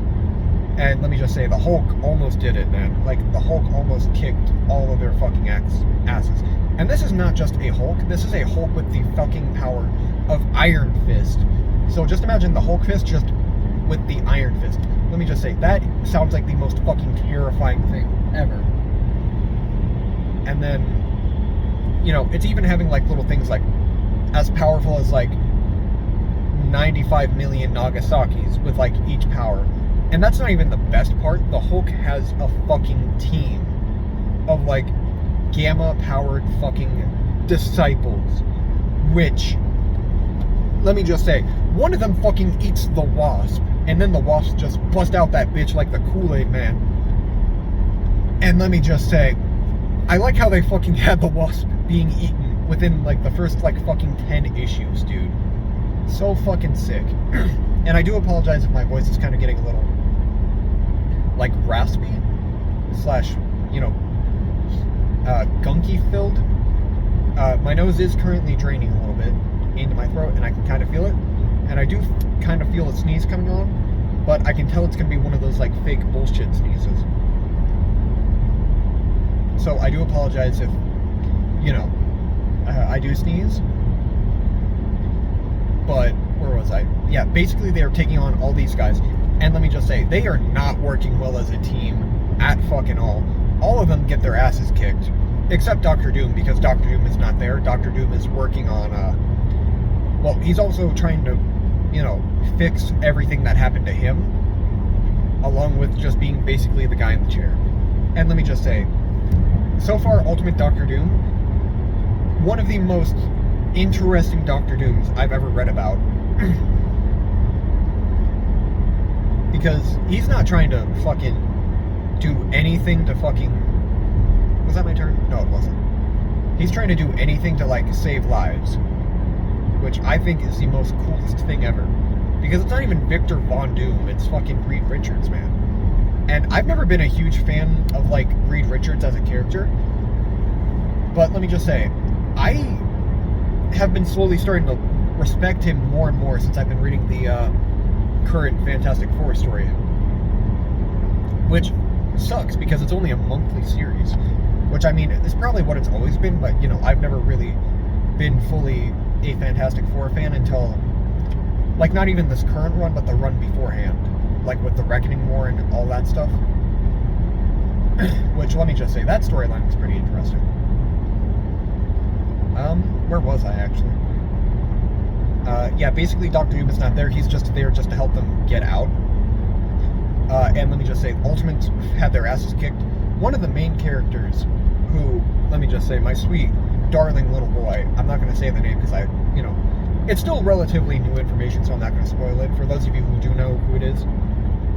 And let me just say, the Hulk almost did it, man. Like, the Hulk almost kicked all of their fucking asses. And this is not just a Hulk. This is a Hulk with the fucking power of Iron Fist. So just imagine the Hulk fist just with the Iron Fist. Let me just say, that sounds like the most fucking terrifying thing ever. And then, it's even having, like, little things like, as powerful as, like, 95 million Nagasaki's with, like, each power. And that's not even the best part. The Hulk has a fucking team of, like, gamma-powered fucking disciples. Which, let me just say, one of them fucking eats the Wasp. And then the Wasp just bust out that bitch like the Kool-Aid Man. And let me just say, I like how they fucking had the Wasp being eaten within, like, the first, like, fucking 10 issues, dude. So fucking sick. And I do apologize if my voice is kind of getting a little, like, raspy slash, gunky filled. My nose is currently draining a little bit into my throat, and I can kind of feel it. And I do kind of feel a sneeze coming on, but I can tell it's going to be one of those, like, fake bullshit sneezes. So I do apologize if, I do sneeze. But, where was I? Yeah, basically they are taking on all these guys. And let me just say, they are not working well as a team at fucking all. All of them get their asses kicked. Except Doctor Doom, because Doctor Doom is not there. Doctor Doom is working on, well, he's also trying to, fix everything that happened to him. Along with just being basically the guy in the chair. And let me just say, so far, Ultimate Doctor Doom, one of the most interesting Doctor Dooms I've ever read about. Because he's not trying to fucking do anything to fucking... Was that my turn? No, it wasn't. He's trying to do anything to, like, save lives. Which I think is the most coolest thing ever. Because it's not even Victor Von Doom, it's fucking Reed Richards, man. And I've never been a huge fan of, like, Reed Richards as a character. But let me just say, I have been slowly starting to respect him more and more since I've been reading the current Fantastic Four story. Which sucks, because it's only a monthly series. Which, I mean, is probably what it's always been, but, I've never really been fully a Fantastic Four fan until, like, not even this current run, but the run beforehand. Like, with the Reckoning War and all that stuff. Which, let me just say, that storyline was pretty interesting. Where was I, actually? Yeah, basically, Doctor Doom is not there. He's just there just to help them get out. And let me just say, Ultimates had their asses kicked. One of the main characters, who, let me just say, my sweet, darling little boy, I'm not going to say the name because it's still relatively new information, so I'm not going to spoil it. For those of you who do know who it is,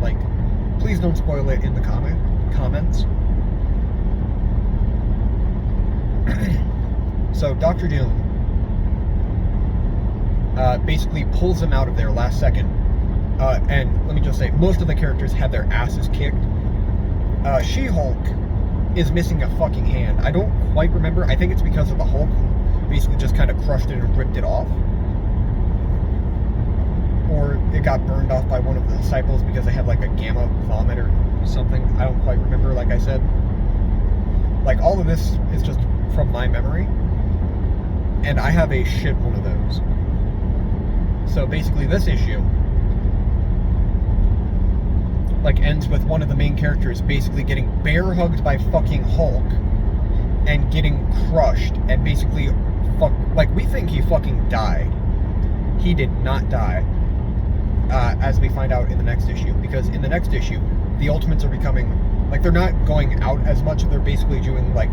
like, please don't spoil it in the comments. So, Doctor Doom basically pulls them out of there last second. And let me just say, most of the characters had their asses kicked. She-Hulk is missing a fucking hand. I don't quite remember. I think it's because of the Hulk, who basically just kind of crushed it and ripped it off. Or it got burned off by one of the disciples because they had, like, a gamma vomit or something. I don't quite remember, like I said. Like, all of this is just from my memory. And I have a shit one of those. So basically this issue, like ends with one of the main characters basically getting bear hugged by fucking Hulk and getting crushed and basically like we think he fucking died. He did not die, as we find out in the next issue, because in the next issue the Ultimates are becoming like, they're not going out as much, they're basically doing like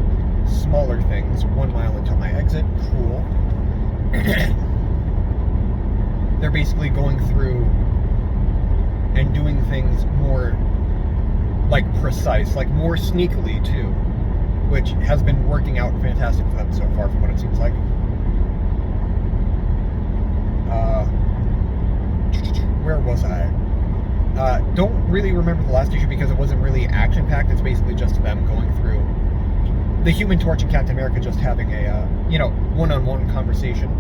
smaller things. 1 mile until my exit, cool. They're basically going through and doing things more like precise, like more sneakily too, which has been working out fantastic for them so far from what it seems like. Where was I? Don't really remember the last issue because it wasn't really action-packed. It's basically just them going through the Human Torch and Captain America just having a, one-on-one conversation.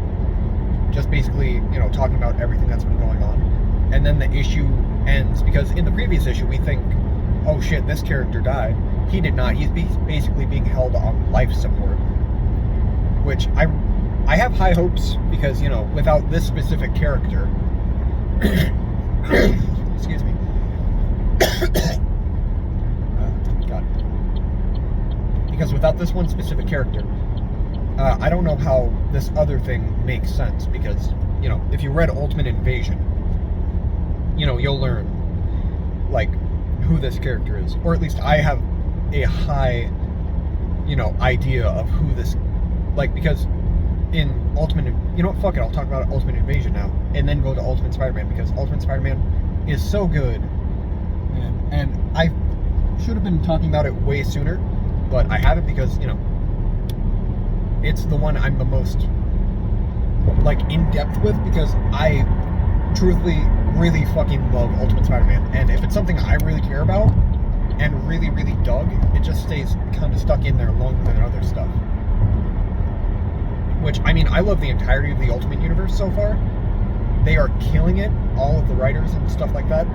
Just basically, talking about everything that's been going on. And then the issue ends, because in the previous issue we think, oh shit, this character died. He did not. He's basically being held on life support. Which, I have high hopes, because, without this specific character... excuse me. God. Because without this one specific character, I don't know how this other thing makes sense, because, if you read Ultimate Invasion, you'll learn, like, who this character is. Or at least I have a high, idea of who this, like, because in Ultimate, fuck it, I'll talk about Ultimate Invasion now, and then go to Ultimate Spider-Man, because Ultimate Spider-Man is so good, and I should have been talking about it way sooner, but I haven't, because, it's the one I'm the most, like, in-depth with, because I truthfully really fucking love Ultimate Spider-Man, and if it's something I really care about, and really, really dug, it just stays kind of stuck in there longer than other stuff. Which, I mean, I love the entirety of the Ultimate Universe so far. They are killing it, all of the writers and stuff like that.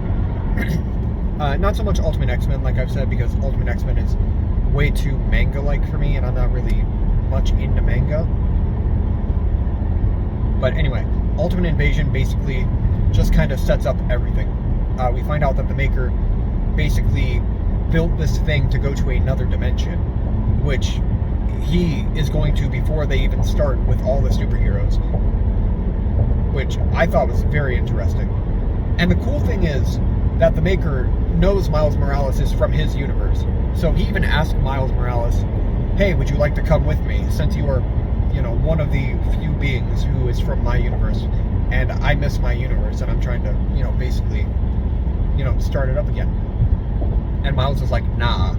Not so much Ultimate X-Men, like I've said, because Ultimate X-Men is way too manga-like for me, and I'm not really much into manga. But anyway, Ultimate Invasion basically just kind of sets up everything. We find out that the Maker basically built this thing to go to another dimension, which he is going to before they even start with all the superheroes, which I thought was very interesting. And the cool thing is that the Maker knows Miles Morales is from his universe, so he even asked Miles Morales, hey, would you like to come with me, since you are, one of the few beings who is from my universe, and I miss my universe, and I'm trying to, basically, start it up again. And Miles is like, nah,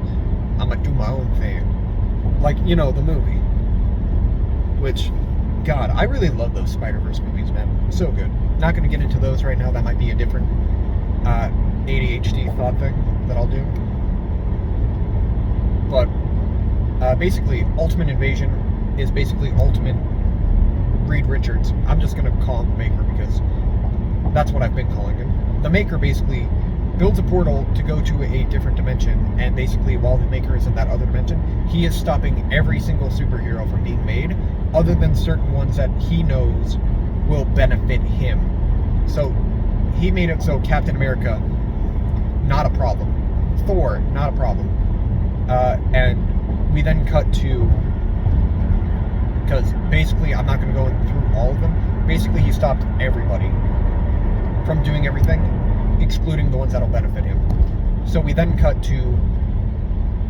I'm gonna do my own thing. Like, the movie. Which, God, I really love those Spider-Verse movies, man. So good. Not going to get into those right now. That might be a different ADHD thought thing that I'll do. But, basically, Ultimate Invasion is basically Ultimate Reed Richards. I'm just going to call him the Maker, because that's what I've been calling him. The Maker basically builds a portal to go to a different dimension, and basically while the Maker is in that other dimension, he is stopping every single superhero from being made, other than certain ones that he knows will benefit him. So he made it so Captain America, not a problem. Thor, not a problem. And we then cut to, because basically I'm not going to go through all of them, basically he stopped everybody from doing everything, excluding the ones that'll benefit him. So we then cut to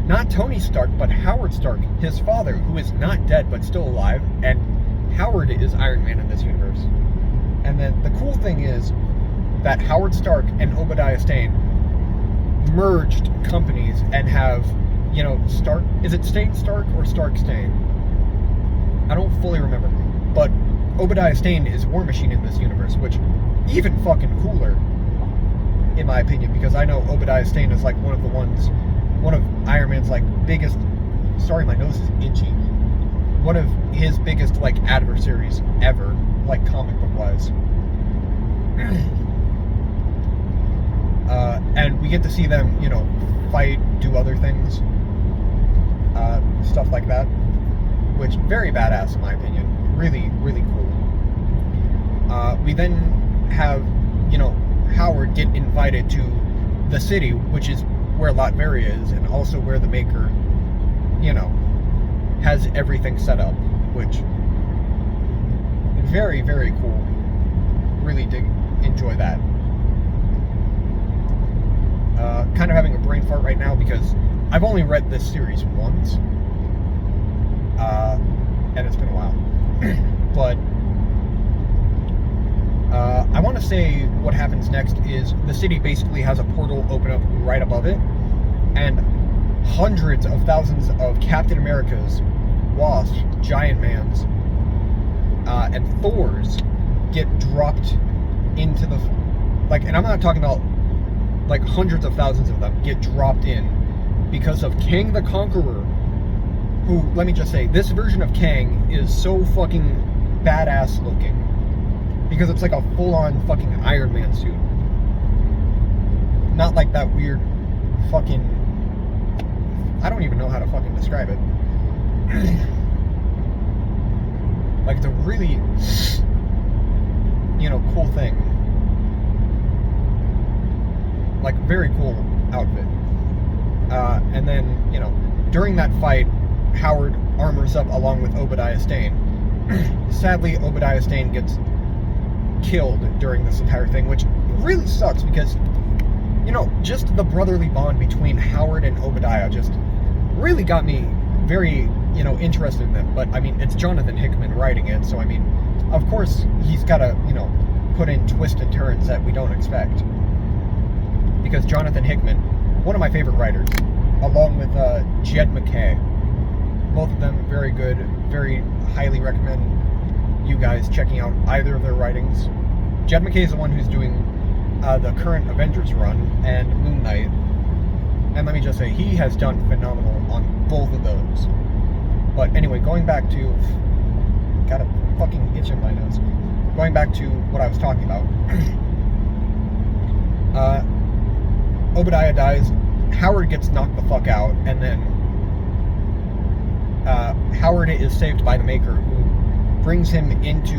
not Tony Stark, but Howard Stark, his father, who is not dead but still alive, and Howard is Iron Man in this universe. And then the cool thing is that Howard Stark and Obadiah Stane merged companies and have, Stark, is it Stane Stark or Stark Stane? I don't fully remember, but Obadiah Stane is War Machine in this universe, which even fucking cooler, in my opinion, because I know Obadiah Stane is like one of Iron Man's like biggest, sorry my nose is itchy, one of his biggest like adversaries ever, like comic book wise. And we get to see them, fight, do other things, stuff like that, which very badass in my opinion, really, really cool. We then have, Howard get invited to the city, which is where Latveria is, and also where the Maker, you know, has everything set up, which very, very cool. Really did enjoy that. Kind of having a brain fart right now because I've only read this series once, and it's been a while. But I want to say what happens next is the city basically has a portal open up right above it, and hundreds of thousands of Captain Americas, Wasps, Giant Mans, and Thors get dropped into the, like, and I'm not talking about like hundreds of thousands of them get dropped in because of Kang the Conqueror, who, let me just say, this version of Kang is so fucking badass looking because it's like a full-on fucking Iron Man suit, not like that weird fucking, I don't even know how to fucking describe it. Like, it's a really, you know, cool thing. Like, very cool outfit. And then, you know, during that fight, Howard armors up along with Obadiah Stane. Sadly, Obadiah Stane gets killed during this entire thing, which really sucks because, you know, just the brotherly bond between Howard and Obadiah just really got me very, you know, interested in them. But, I mean, it's Jonathan Hickman writing it, so, I mean, of course, he's got to, you know, put in twists and turns that we don't expect. Because Jonathan Hickman, one of my favorite writers, along with Jed MacKay, both of them very good, very highly recommend you guys checking out either of their writings. Jed MacKay is the one who's doing the current Avengers run and Moon Knight, and let me just say, he has done phenomenal on both of those. But anyway, going back to, got a fucking itch in my nose, going back to what I was talking about, Obadiah dies, Howard gets knocked the fuck out, and then Howard is saved by the Maker, who brings him into,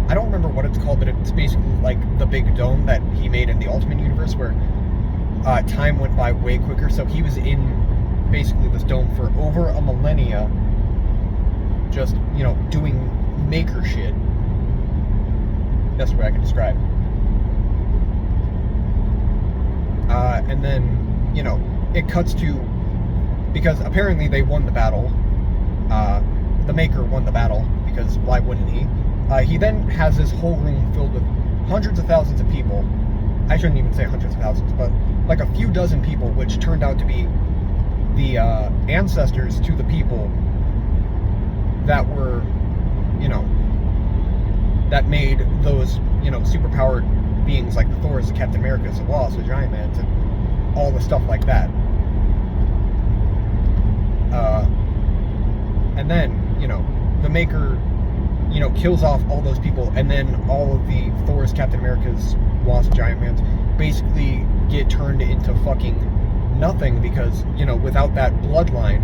I don't remember what it's called, but it's basically like the big dome that he made in the Ultimate Universe, where time went by way quicker. So he was in basically this dome for over a millennia, just, you know, doing Maker shit. That's the way I can describe it. And then, you know, it cuts to, because apparently they won the battle. The Maker won the battle, because why wouldn't he? He then has this whole room filled with hundreds of thousands of people. I shouldn't even say hundreds of thousands, but like a few dozen people, which turned out to be the ancestors to the people that were, you know, that made those, you know, superpowered beings like the Thors, the Captain Americas, the Wasps, the Giant Mans, and all the stuff like that. And then, you know, the Maker, you know, kills off all those people, and then all of the Thors, Captain Americas, Wasp, Giant Mans basically get turned into fucking nothing because, you know, without that bloodline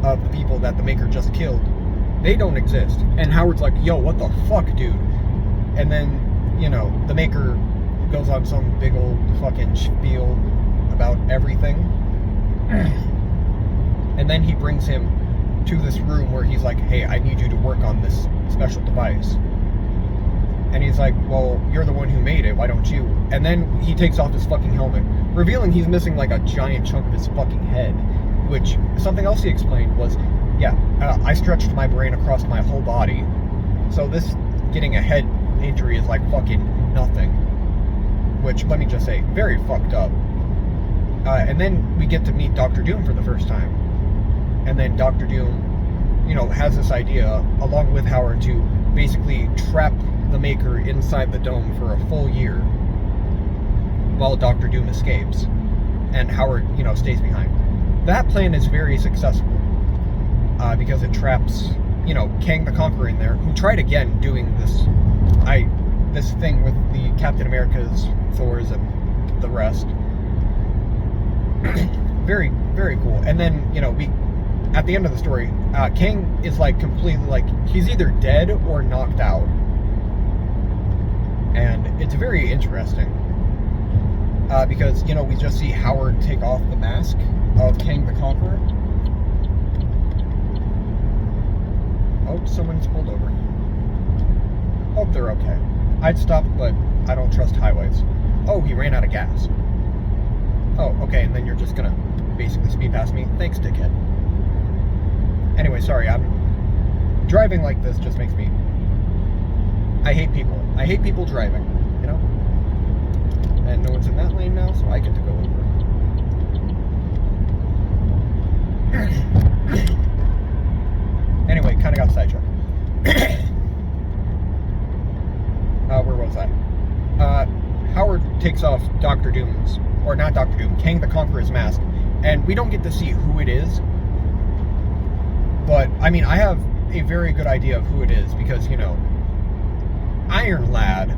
of the people that the Maker just killed, they don't exist. And Howard's like, yo, what the fuck, dude? And then, you know, the Maker goes on some big old fucking spiel about everything. And then he brings him to this room where he's like, hey, I need you to work on this special device. And he's like, well, you're the one who made it, why don't you? And then he takes off his fucking helmet, revealing he's missing like a giant chunk of his fucking head. Which, something else he explained was, yeah, I stretched my brain across my whole body, so this getting a head injury is like fucking nothing. Which, let me just say, very fucked up. And then we get to meet Doctor Doom for the first time. And then Doctor Doom, you know, has this idea, along with Howard, to basically trap the Maker inside the dome for a full year while Doctor Doom escapes. And Howard, you know, stays behind. That plan is very successful. Because it traps, you know, Kang the Conqueror in there, who tried again doing this thing with the Captain Americas, Thors, and the rest. Very, very cool. And then, you know, at the end of the story, Kang is like completely like, he's either dead or knocked out. And it's very interesting. because, you know, we just see Howard take off the mask of Kang the Conqueror. Oh, someone's pulled over. Hope they're okay. I'd stop, but I don't trust highways. Oh, he ran out of gas. Oh, okay, and then you're just gonna basically speed past me? Thanks, dickhead. Anyway, sorry, driving like this just makes me... I hate people. I hate people driving, you know? And no one's in that lane now, so I get to go over. Anyway, kind of got sidetracked. Where was I? Howard takes off Doctor Doom's, or not Doctor Doom, Kang the Conqueror's mask, and we don't get to see who it is. But, I mean, I have a very good idea of who it is, because, you know, Iron Lad,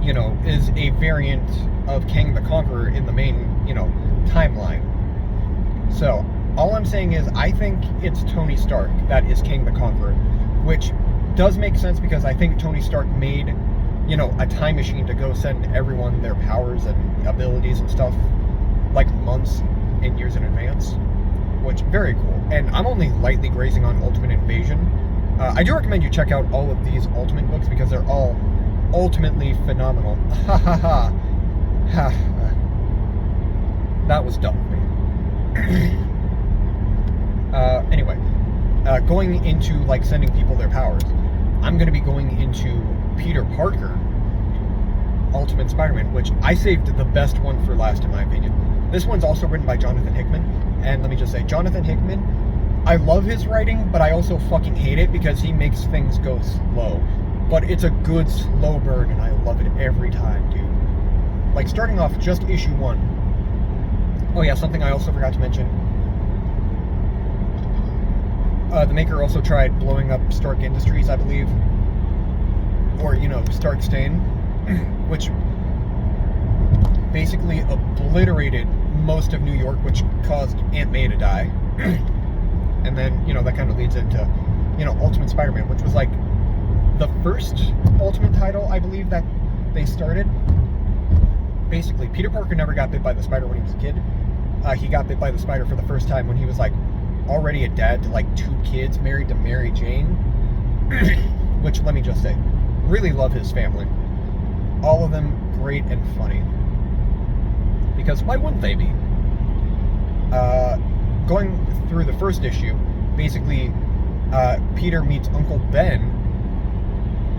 you know, is a variant of Kang the Conqueror in the main, you know, timeline. So, all I'm saying is, I think it's Tony Stark that is Kang the Conqueror, which does make sense because I think Tony Stark made, you know, a time machine to go send everyone their powers and abilities and stuff, like months and years in advance, which, very cool. And I'm only lightly grazing on Ultimate Invasion. I do recommend you check out all of these Ultimate books because they're all ultimately phenomenal. Ha ha ha. Ha. That was dumb of me. Anyway, going into, like, sending people their powers, I'm going to be going into Peter Parker, Ultimate Spider-Man, which I saved the best one for last, in my opinion. This one's also written by Jonathan Hickman, and let me just say, Jonathan Hickman, I love his writing, but I also fucking hate it because he makes things go slow. But it's a good slow burn, and I love it every time, dude. Like, starting off just issue 1. Oh yeah, something I also forgot to mention. The maker also tried blowing up Stark Industries, I believe. Or, you know, Stark Stain. Which basically obliterated most of New York, which caused Aunt May to die. And then, you know, that kind of leads into, you know, Ultimate Spider-Man, which was like the first Ultimate title, I believe, that they started. Basically, Peter Parker never got bit by the spider when he was a kid. He got bit by the spider for the first time when he was, like, already a dad to, like, 2 kids, married to Mary Jane. Which, let me just say, really love his family. All of them great and funny. Because why wouldn't they be? Going through the first issue, basically, Peter meets Uncle Ben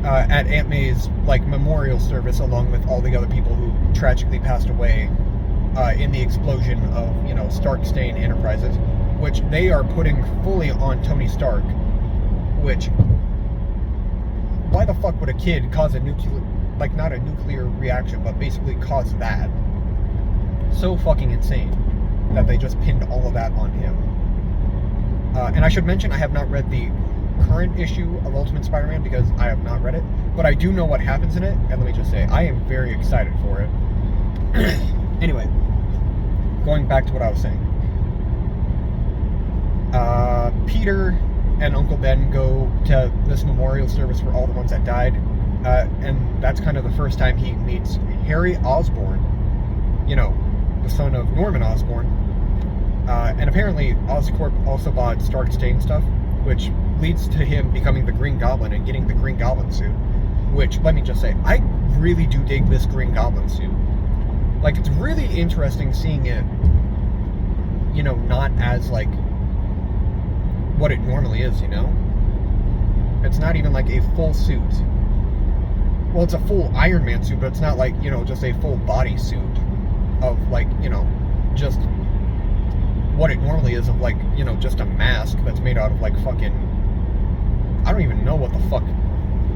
at Aunt May's, like, memorial service, along with all the other people who tragically passed away in the explosion of, you know, Stark Stain Enterprises, which they are putting fully on Tony Stark. Which, why the fuck would a kid cause a nuclear, like, not a nuclear reaction, but basically cause that? So fucking insane that they just pinned all of that on him. And I should mention, I have not read the current issue of Ultimate Spider-Man because I have not read it, but I do know what happens in it, and let me just say, I am very excited for it. Anyway, going back to what I was saying. Peter and Uncle Ben go to this memorial service for all the ones that died, and that's kind of the first time he meets Harry Osborn, you know, the son of Norman Osborn. And apparently Oscorp also bought Stark Stain stuff, which leads to him becoming the Green Goblin and getting the Green Goblin suit. Which, let me just say, I really do dig this Green Goblin suit. Like, it's really interesting seeing it, you know, not as, like, what it normally is, you know? It's not even like a full suit. Well, it's a full Iron Man suit, but it's not like, you know, just a full body suit of, like, you know, just what it normally is of, like, you know, just a mask that's made out of, like, fucking, I don't even know what the fuck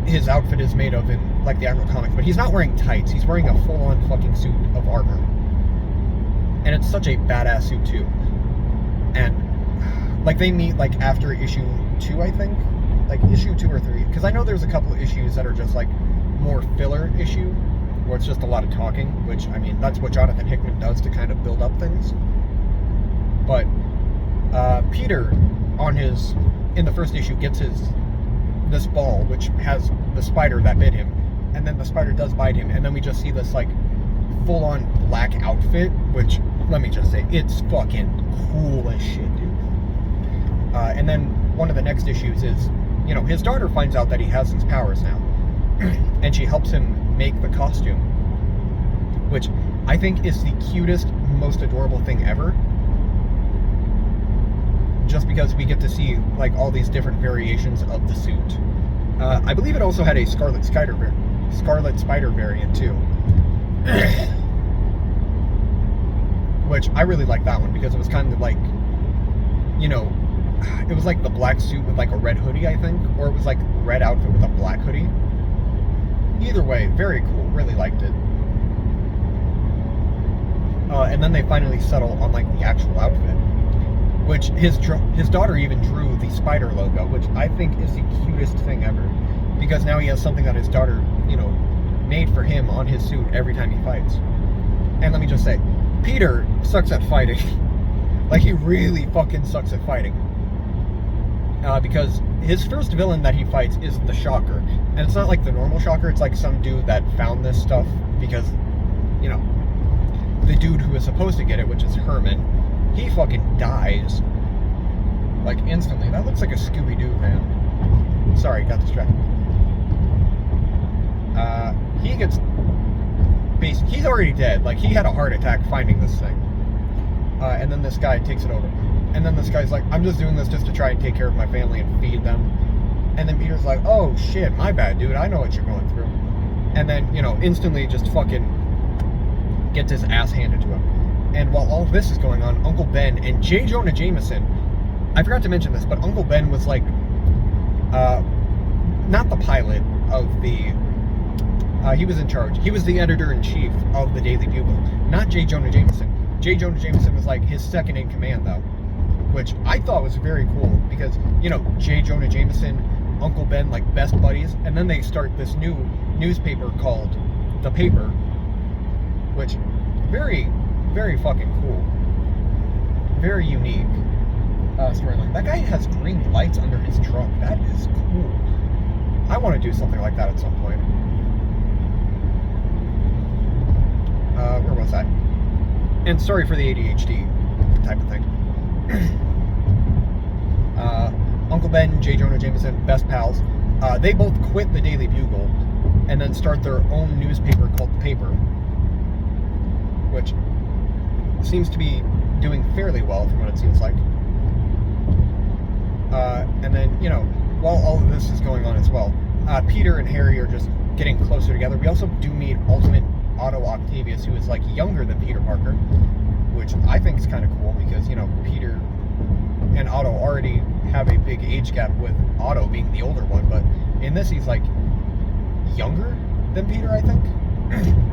his outfit is made of in, like, the actual comics, but he's not wearing tights. He's wearing a full-on fucking suit of armor. And it's such a badass suit, too. And, like, they meet, like, after issue 2, I think? Like, issue 2 or 3. Because I know there's a couple of issues that are just, like, more filler issue, where it's just a lot of talking, which, I mean, that's what Jonathan Hickman does to kind of build up things. But, Peter, in the first issue, gets this ball, which has the spider that bit him, and then the spider does bite him, and then we just see this, like, full-on black outfit, which, let me just say, it's fucking cool as shit, dude. And then one of the next issues is, you know, his daughter finds out that he has these powers now, and she helps him make the costume, which I think is the cutest, most adorable thing ever. Just because we get to see, like, all these different variations of the suit. I believe it also had a Scarlet Spider variant, too. Which, I really like that one, because it was kind of like, you know, it was like the black suit with, like, a red hoodie, I think. Or it was, like, red outfit with a black hoodie. Either way, very cool. Really liked it. And then they finally settle on, like, the actual outfit. Which his daughter even drew the spider logo, which I think is the cutest thing ever. Because now he has something that his daughter, you know, made for him on his suit every time he fights. And let me just say, Peter sucks at fighting. Like, he really fucking sucks at fighting. Because his first villain that he fights is the Shocker. And it's not like the normal Shocker, it's like some dude that found this stuff because, you know, the dude who is supposed to get it, which is Herman, he fucking dies, like, instantly. That looks like a Scooby-Doo van. Sorry, got distracted. He gets... He's already dead. Like, he had a heart attack finding this thing. And then this guy takes it over. And then this guy's like, I'm just doing this just to try and take care of my family and feed them. And then Peter's like, oh, shit, my bad, dude. I know what you're going through. And then, you know, instantly just fucking gets his ass handed to him. And while all this is going on, Uncle Ben and J. Jonah Jameson, I forgot to mention this, but Uncle Ben was like, not the pilot of the, he was in charge. He was the editor-in-chief of the Daily Bugle, not J. Jonah Jameson. J. Jonah Jameson was like his second in command, though, which I thought was very cool because, you know, J. Jonah Jameson, Uncle Ben, like, best buddies, and then they start this new newspaper called The Paper, which, very fucking cool. Very unique storyline. That guy has green lights under his truck. That is cool. I want to do something like that at some point. Where was I? And sorry for the ADHD type of thing. Uncle Ben, J. Jonah Jameson, best pals. They both quit the Daily Bugle and then start their own newspaper called The Paper, which seems to be doing fairly well from what it seems like. And then, you know, while all of this is going on as well, Peter and Harry are just getting closer together. We also do meet Ultimate Otto Octavius, who is, like, younger than Peter Parker, which I think is kind of cool because, you know, Peter and Otto already have a big age gap, with Otto being the older one, but in this he's, like, younger than Peter, I think,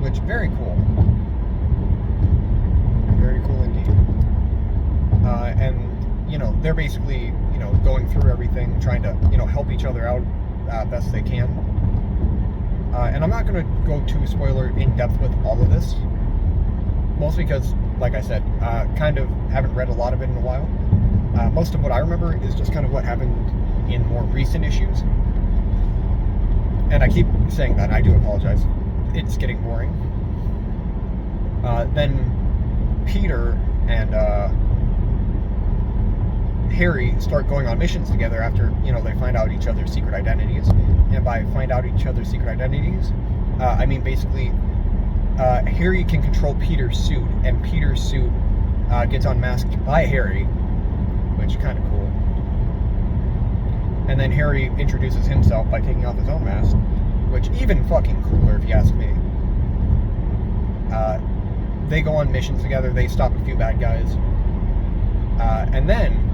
which, very cool. Very cool indeed. And, you know, they're basically, you know, going through everything, trying to, you know, help each other out best they can. And I'm not going to go too spoiler in depth with all of this, mostly because, like I said, kind of haven't read a lot of it in a while. Most of what I remember is just kind of what happened in more recent issues. And I keep saying that, I do apologize. It's getting boring. Then Peter and Harry start going on missions together after, you know, they find out each other's secret identities. And by find out each other's secret identities, I mean basically Harry can control Peter's suit, and Peter's suit gets unmasked by Harry, which is kind of cool. And then Harry introduces himself by taking off his own mask, which even fucking cooler if you ask me. They go on missions together, they stop a few bad guys. And then,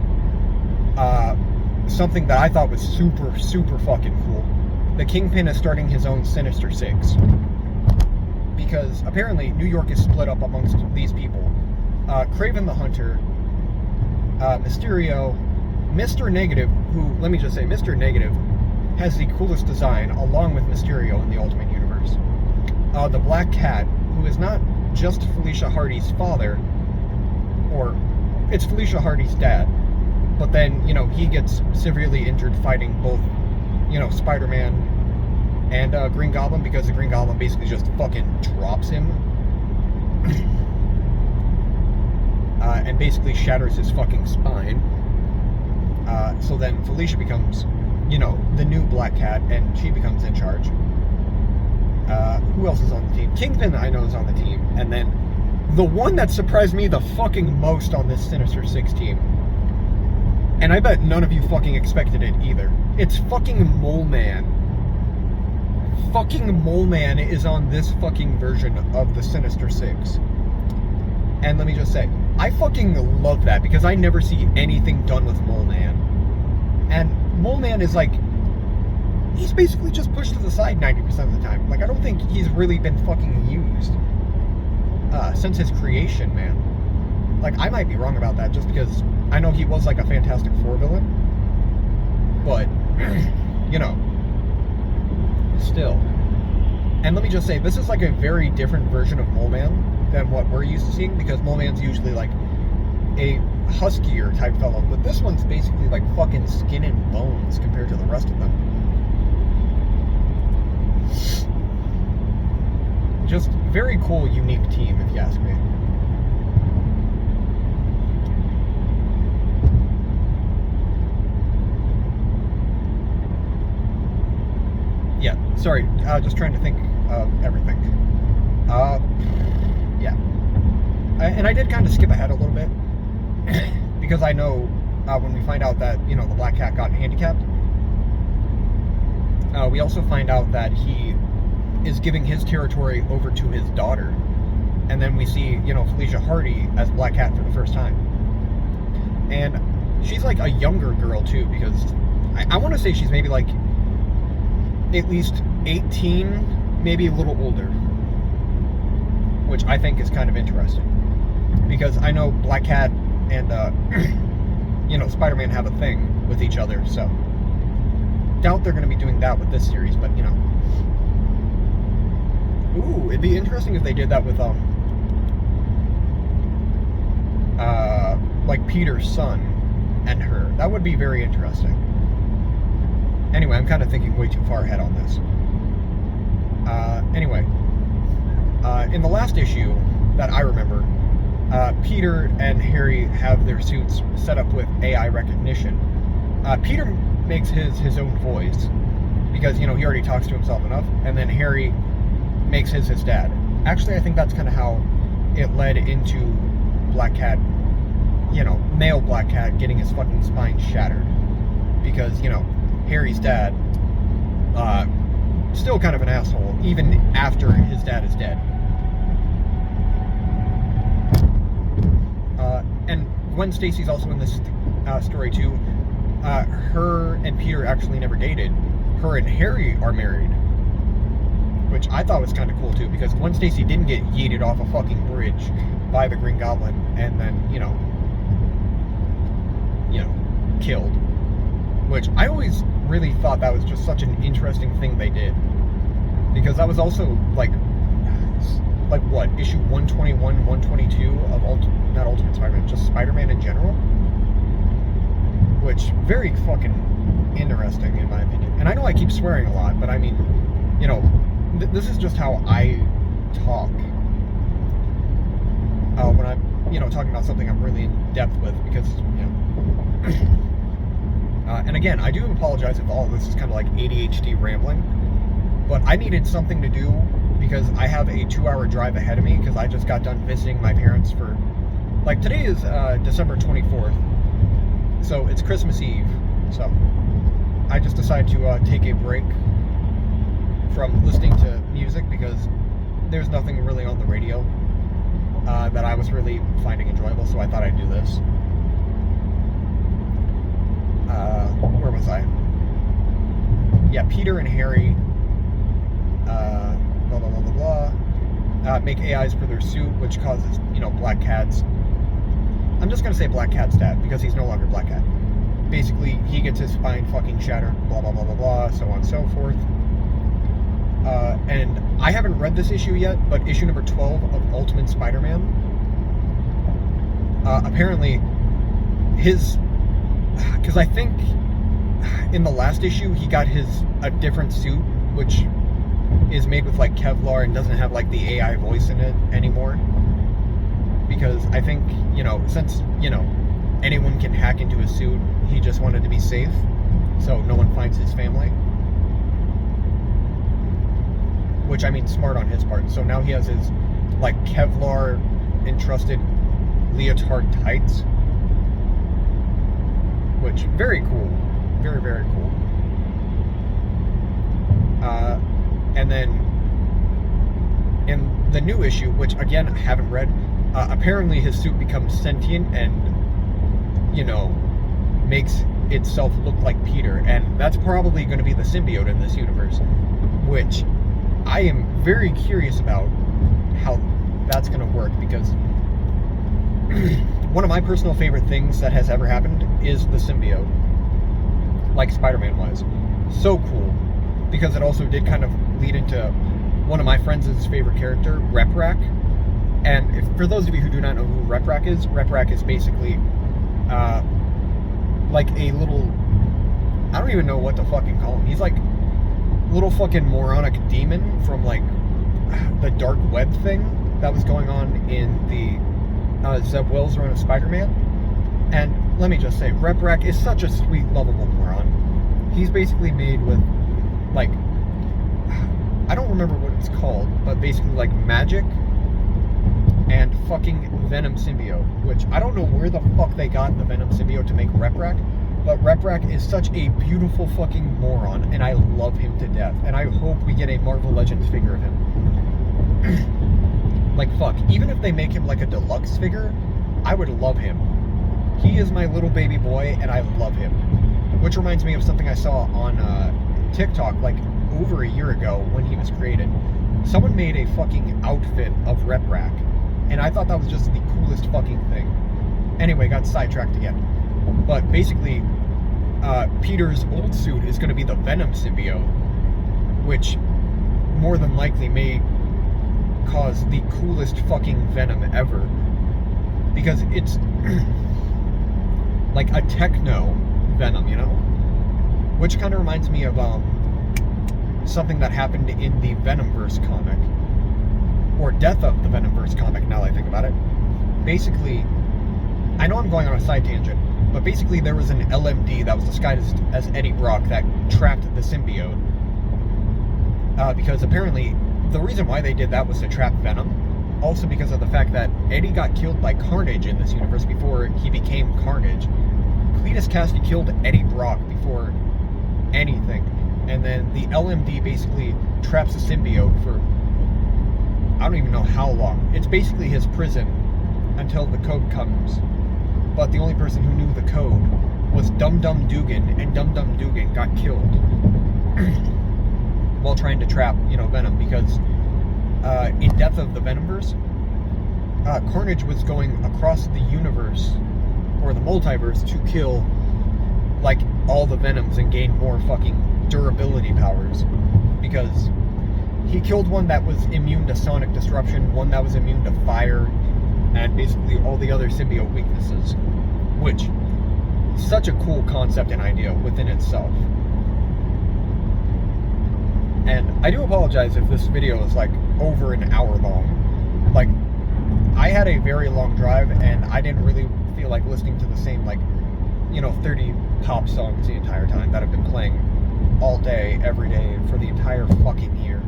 something that I thought was super, super fucking cool. The Kingpin is starting his own Sinister Six. Because apparently New York is split up amongst these people. Kraven the Hunter, Mysterio, Mr. Negative, who, let me just say, Mr. Negative has the coolest design, along with Mysterio in the Ultimate Universe. The Black Cat, who is not just Felicia Hardy's father, or it's Felicia Hardy's dad, but then, you know, he gets severely injured fighting both, you know, Spider-Man and Green Goblin, because the Green Goblin basically just fucking drops him. and basically shatters his fucking spine. So then Felicia becomes, the new Black Cat, and she becomes in charge. Who else is on the team? Kingpin, I know, is on the team. And then the one that surprised me the fucking most on this Sinister Six team, and I bet none of you fucking expected it either, it's fucking Mole Man. Fucking Mole Man is on this fucking version of the Sinister Six. And let me just say, I fucking love that, because I never see anything done with Mole Man. And Mole Man is like, he's basically just pushed to the side 90% of the time. Like, I don't think he's really been fucking used since his creation, man. Like, I might be wrong about that, just because I know he was like a Fantastic Four villain. But, still. And let me just say, this is like a very different version of Mole Man than what we're used to seeing, because Mole Man's usually like a huskier type fellow, but this one's basically like fucking skin and bones compared to the rest of them. Just very cool, unique team, if you ask me. Yeah, sorry, just trying to think of everything. Yeah. And I did kind of skip ahead a little bit, because I know when we find out that, the Black Cat got handicapped, we also find out that he is giving his territory over to his daughter. And then we see, Felicia Hardy as Black Cat for the first time. And she's like a younger girl too, because I want to say she's maybe like at least 18, maybe a little older, which I think is kind of interesting, because I know Black Cat and Spider-Man have a thing with each other, so doubt they're going to be doing that with this series, but ooh, it'd be interesting if they did that with like Peter's son and her. That would be very interesting. Anyway, I'm kind of thinking way too far ahead on this. Anyway, in the last issue that I remember, Peter and Harry have their suits set up with AI recognition. Peter makes his own voice, because, he already talks to himself enough, and then Harry makes his dad. Actually, I think that's kind of how it led into Black Cat, male Black Cat getting his fucking spine shattered. Because, Harry's dad, still kind of an asshole, even after his dad is dead. And Gwen Stacy's also in this story too. Her and Peter actually never dated. Her and Harry are married, which I thought was kind of cool too, because Gwen Stacy didn't get yeeted off a fucking bridge by the Green Goblin and then, killed. Which I always really thought that was just such an interesting thing they did, because that was also like what, issue 121, 122 of not Ultimate Spider-Man, just Spider-Man in general, which very fucking interesting in my opinion. And I know I keep swearing a lot, but I mean, this is just how I talk when I'm talking about something I'm really in depth with, because and again, I do apologize if all of this is kind of like ADHD rambling, but I needed something to do, because I have a 2-hour drive ahead of me, because I just got done visiting my parents for, like, today is December 24th, so it's Christmas Eve, so I just decided to take a break from listening to music, because there's nothing really on the radio that I was really finding enjoyable, so I thought I'd do this. Where was I? Yeah, Peter and Harry, blah, blah, blah, blah, blah, make AIs for their suit, which causes, Black Cat's, I'm just gonna say Black Cat's dad, because he's no longer Black Cat. Basically, he gets his spine fucking shattered, blah, blah, blah, blah, blah, so on and so forth. And I haven't read this issue yet, but issue number 12 of Ultimate Spider-Man, apparently because I think in the last issue he got a different suit, which is made with like Kevlar and doesn't have like the AI voice in it anymore. because I think, since, anyone can hack into his suit, he just wanted to be safe, so no one finds his family. Which, I mean, smart on his part. So now he has his, like, Kevlar encrusted leotard tights. Which, very cool. Very, very cool. And then, in the new issue, which, again, I haven't read, apparently his suit becomes sentient and, makes itself look like Peter. And that's probably going to be the symbiote in this universe. Which I am very curious about how that's going to work, because one of my personal favorite things that has ever happened is the symbiote, like Spider-Man was. So cool, because it also did kind of lead into one of my friends' favorite character, Reprak. And for those of you who do not know who Reprak is basically like a little, I don't even know what to fucking call him. He's like little fucking moronic demon from like the dark web thing that was going on in the Zeb Wells run of Spider-Man. And let me just say, Reprak is such a sweet, lovable moron. He's basically made with, like, I don't remember what it's called, but basically like magic and fucking Venom symbiote, which I don't know where the fuck they got the Venom symbiote to make Reprak, but Reprak is such a beautiful fucking moron, and I love him to death, and I hope we get a Marvel Legends figure of him. Like, fuck, even if they make him like a deluxe figure, I would love him. He is my little baby boy, and I love him. Which reminds me of something I saw on TikTok, like, over a year ago when he was created. Someone made a fucking outfit of Reprak, and I thought that was just the coolest fucking thing. Anyway, got sidetracked again. But basically, Peter's old suit is going to be the Venom symbiote, which more than likely may cause the coolest fucking Venom ever, because it's like a techno Venom, which kind of reminds me of something that happened in the Venomverse comic, or Death of the Venomverse comic, now that I think about it. Basically, I know I'm going on a side tangent, but basically there was an LMD that was disguised as Eddie Brock that trapped the symbiote. Because apparently, the reason why they did that was to trap Venom. Also because of the fact that Eddie got killed by Carnage in this universe before he became Carnage. Cletus Kasady killed Eddie Brock before anything. And then the LMD basically traps the symbiote for, I don't even know how long. It's basically his prison until the code comes. But the only person who knew the code was Dum Dum Dugan, and Dum Dum Dugan got killed while trying to trap, Venom, because in Death of the Venomverse, Carnage was going across the universe, or the multiverse, to kill, like, all the Venoms and gain more fucking durability powers, because he killed one that was immune to sonic disruption, one that was immune to fire, and basically all the other symbiote weaknesses, which, such a cool concept and idea within itself. And I do apologize if this video is like over an hour long. Like, I had a very long drive and I didn't really feel like listening to the same, like, 30 pop songs the entire time that have been playing all day, every day, for the entire fucking year.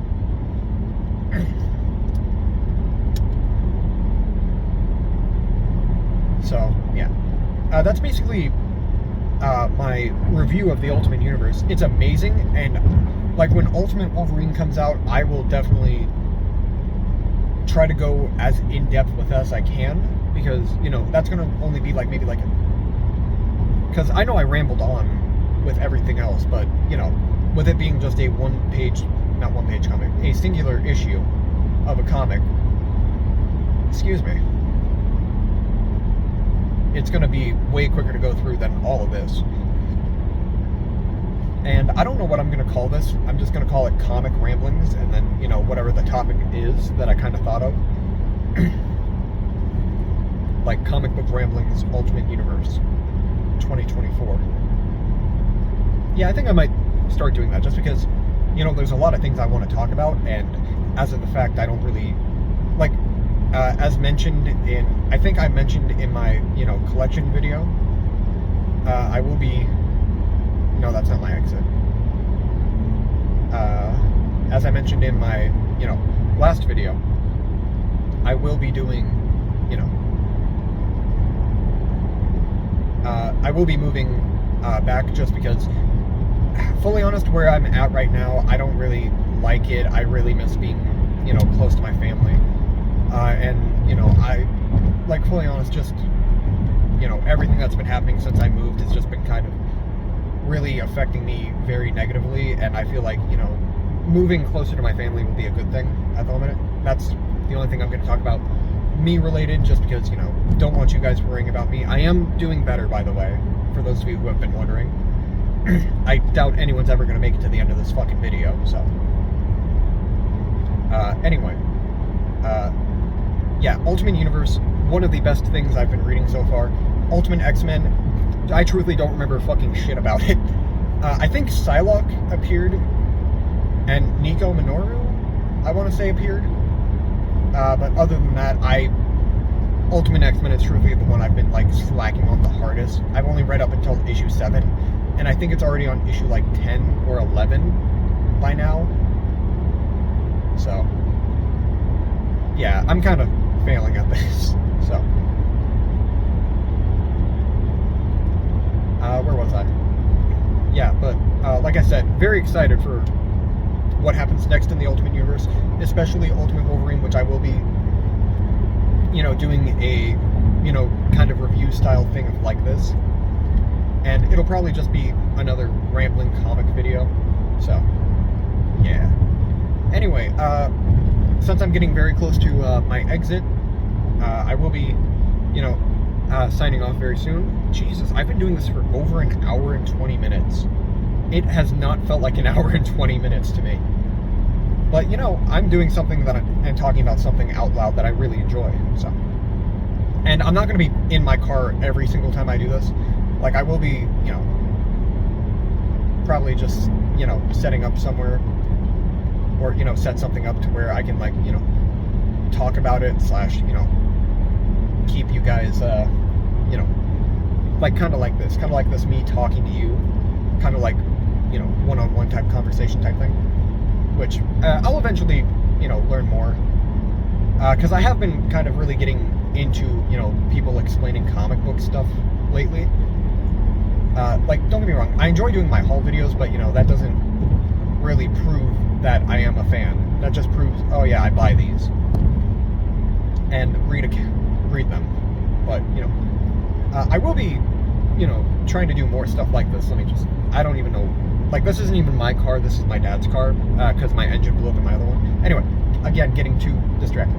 So, yeah. That's basically my review of the Ultimate Universe. It's amazing, and like when Ultimate Wolverine comes out, I will definitely try to go as in-depth with as I can, because, that's going to only be like maybe like, because I know I rambled on with everything else, but, with it being just a not one-page comic, a singular issue of a comic, excuse me, it's going to be way quicker to go through than all of this. And I don't know what I'm going to call this. I'm just going to call it Comic Ramblings, and then, whatever the topic is that I kind of thought of. Like Comic Book Ramblings Ultimate Universe 2024. Yeah, I think I might start doing that, just because, there's a lot of things I want to talk about, and as of the fact, I don't really, like, as mentioned in, I think I mentioned in my, collection video, I will be, no, that's not my exit. As I mentioned in my, last video, I will be doing, I will be moving back just because, fully honest, where I'm at right now, I don't really like it. I really miss being, close to my family. And, I, like, fully honest, just, everything that's been happening since I moved has just been kind of really affecting me very negatively. And I feel like, moving closer to my family would be a good thing at the moment. That's the only thing I'm going to talk about me related, just because, don't want you guys worrying about me. I am doing better, by the way, for those of you who have been wondering. I doubt anyone's ever going to make it to the end of this fucking video, so. Anyway. Yeah, Ultimate Universe, one of the best things I've been reading so far. Ultimate X-Men, I truthfully don't remember fucking shit about it. I think Psylocke appeared, and Nico Minoru, I want to say, appeared. But other than that, Ultimate X-Men is truthfully the one I've been, like, slacking on the hardest. I've only read up until issue 7, and I think it's already on issue, like, 10 or 11 by now. So, yeah, I'm kind of failing at this, so. Where was I? Yeah, but, like I said, very excited for what happens next in the Ultimate Universe, especially Ultimate Wolverine, which I will be, doing a, kind of review style thing of like this. And it'll probably just be another rambling comic video, so, yeah. Anyway, since I'm getting very close to my exit, I will be, signing off very soon. Jesus, I've been doing this for over an hour and 20 minutes. It has not felt like an hour and 20 minutes to me. But, I'm doing something and talking about something out loud that I really enjoy, so. And I'm not going to be in my car every single time I do this. Like, I will be, probably just, setting up somewhere, or, set something up to where I can, like, talk about it / keep you guys, like, kind of like this, me talking to you, kind of like, one-on-one type conversation type thing, which I'll eventually, learn more, because I have been kind of really getting into, people explaining comic book stuff lately. Like, don't get me wrong, I enjoy doing my haul videos, but, that doesn't really prove that I am a fan. That just proves, oh yeah, I buy these and read them. But, I will be, trying to do more stuff like this. I don't even know, like, this isn't even my car, this is my dad's car, because my engine blew up in my other one. Anyway, again, getting too distracted.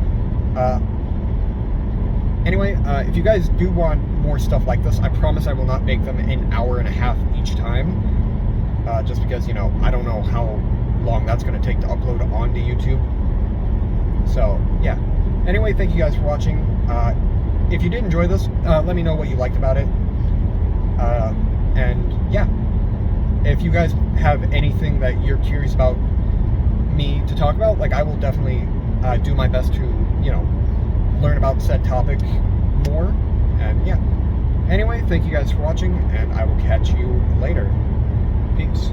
Anyway, if you guys do want more stuff like this, I promise I will not make them an hour and a half each time, just because, I don't know how long that's going to take to upload onto YouTube. So, yeah. Anyway, thank you guys for watching. If you did enjoy this, let me know what you liked about it. And, yeah. If you guys have anything that you're curious about me to talk about, like, I will definitely do my best to, learn about said topic more. And, yeah. Anyway, thank you guys for watching, and I will catch you later. Peace.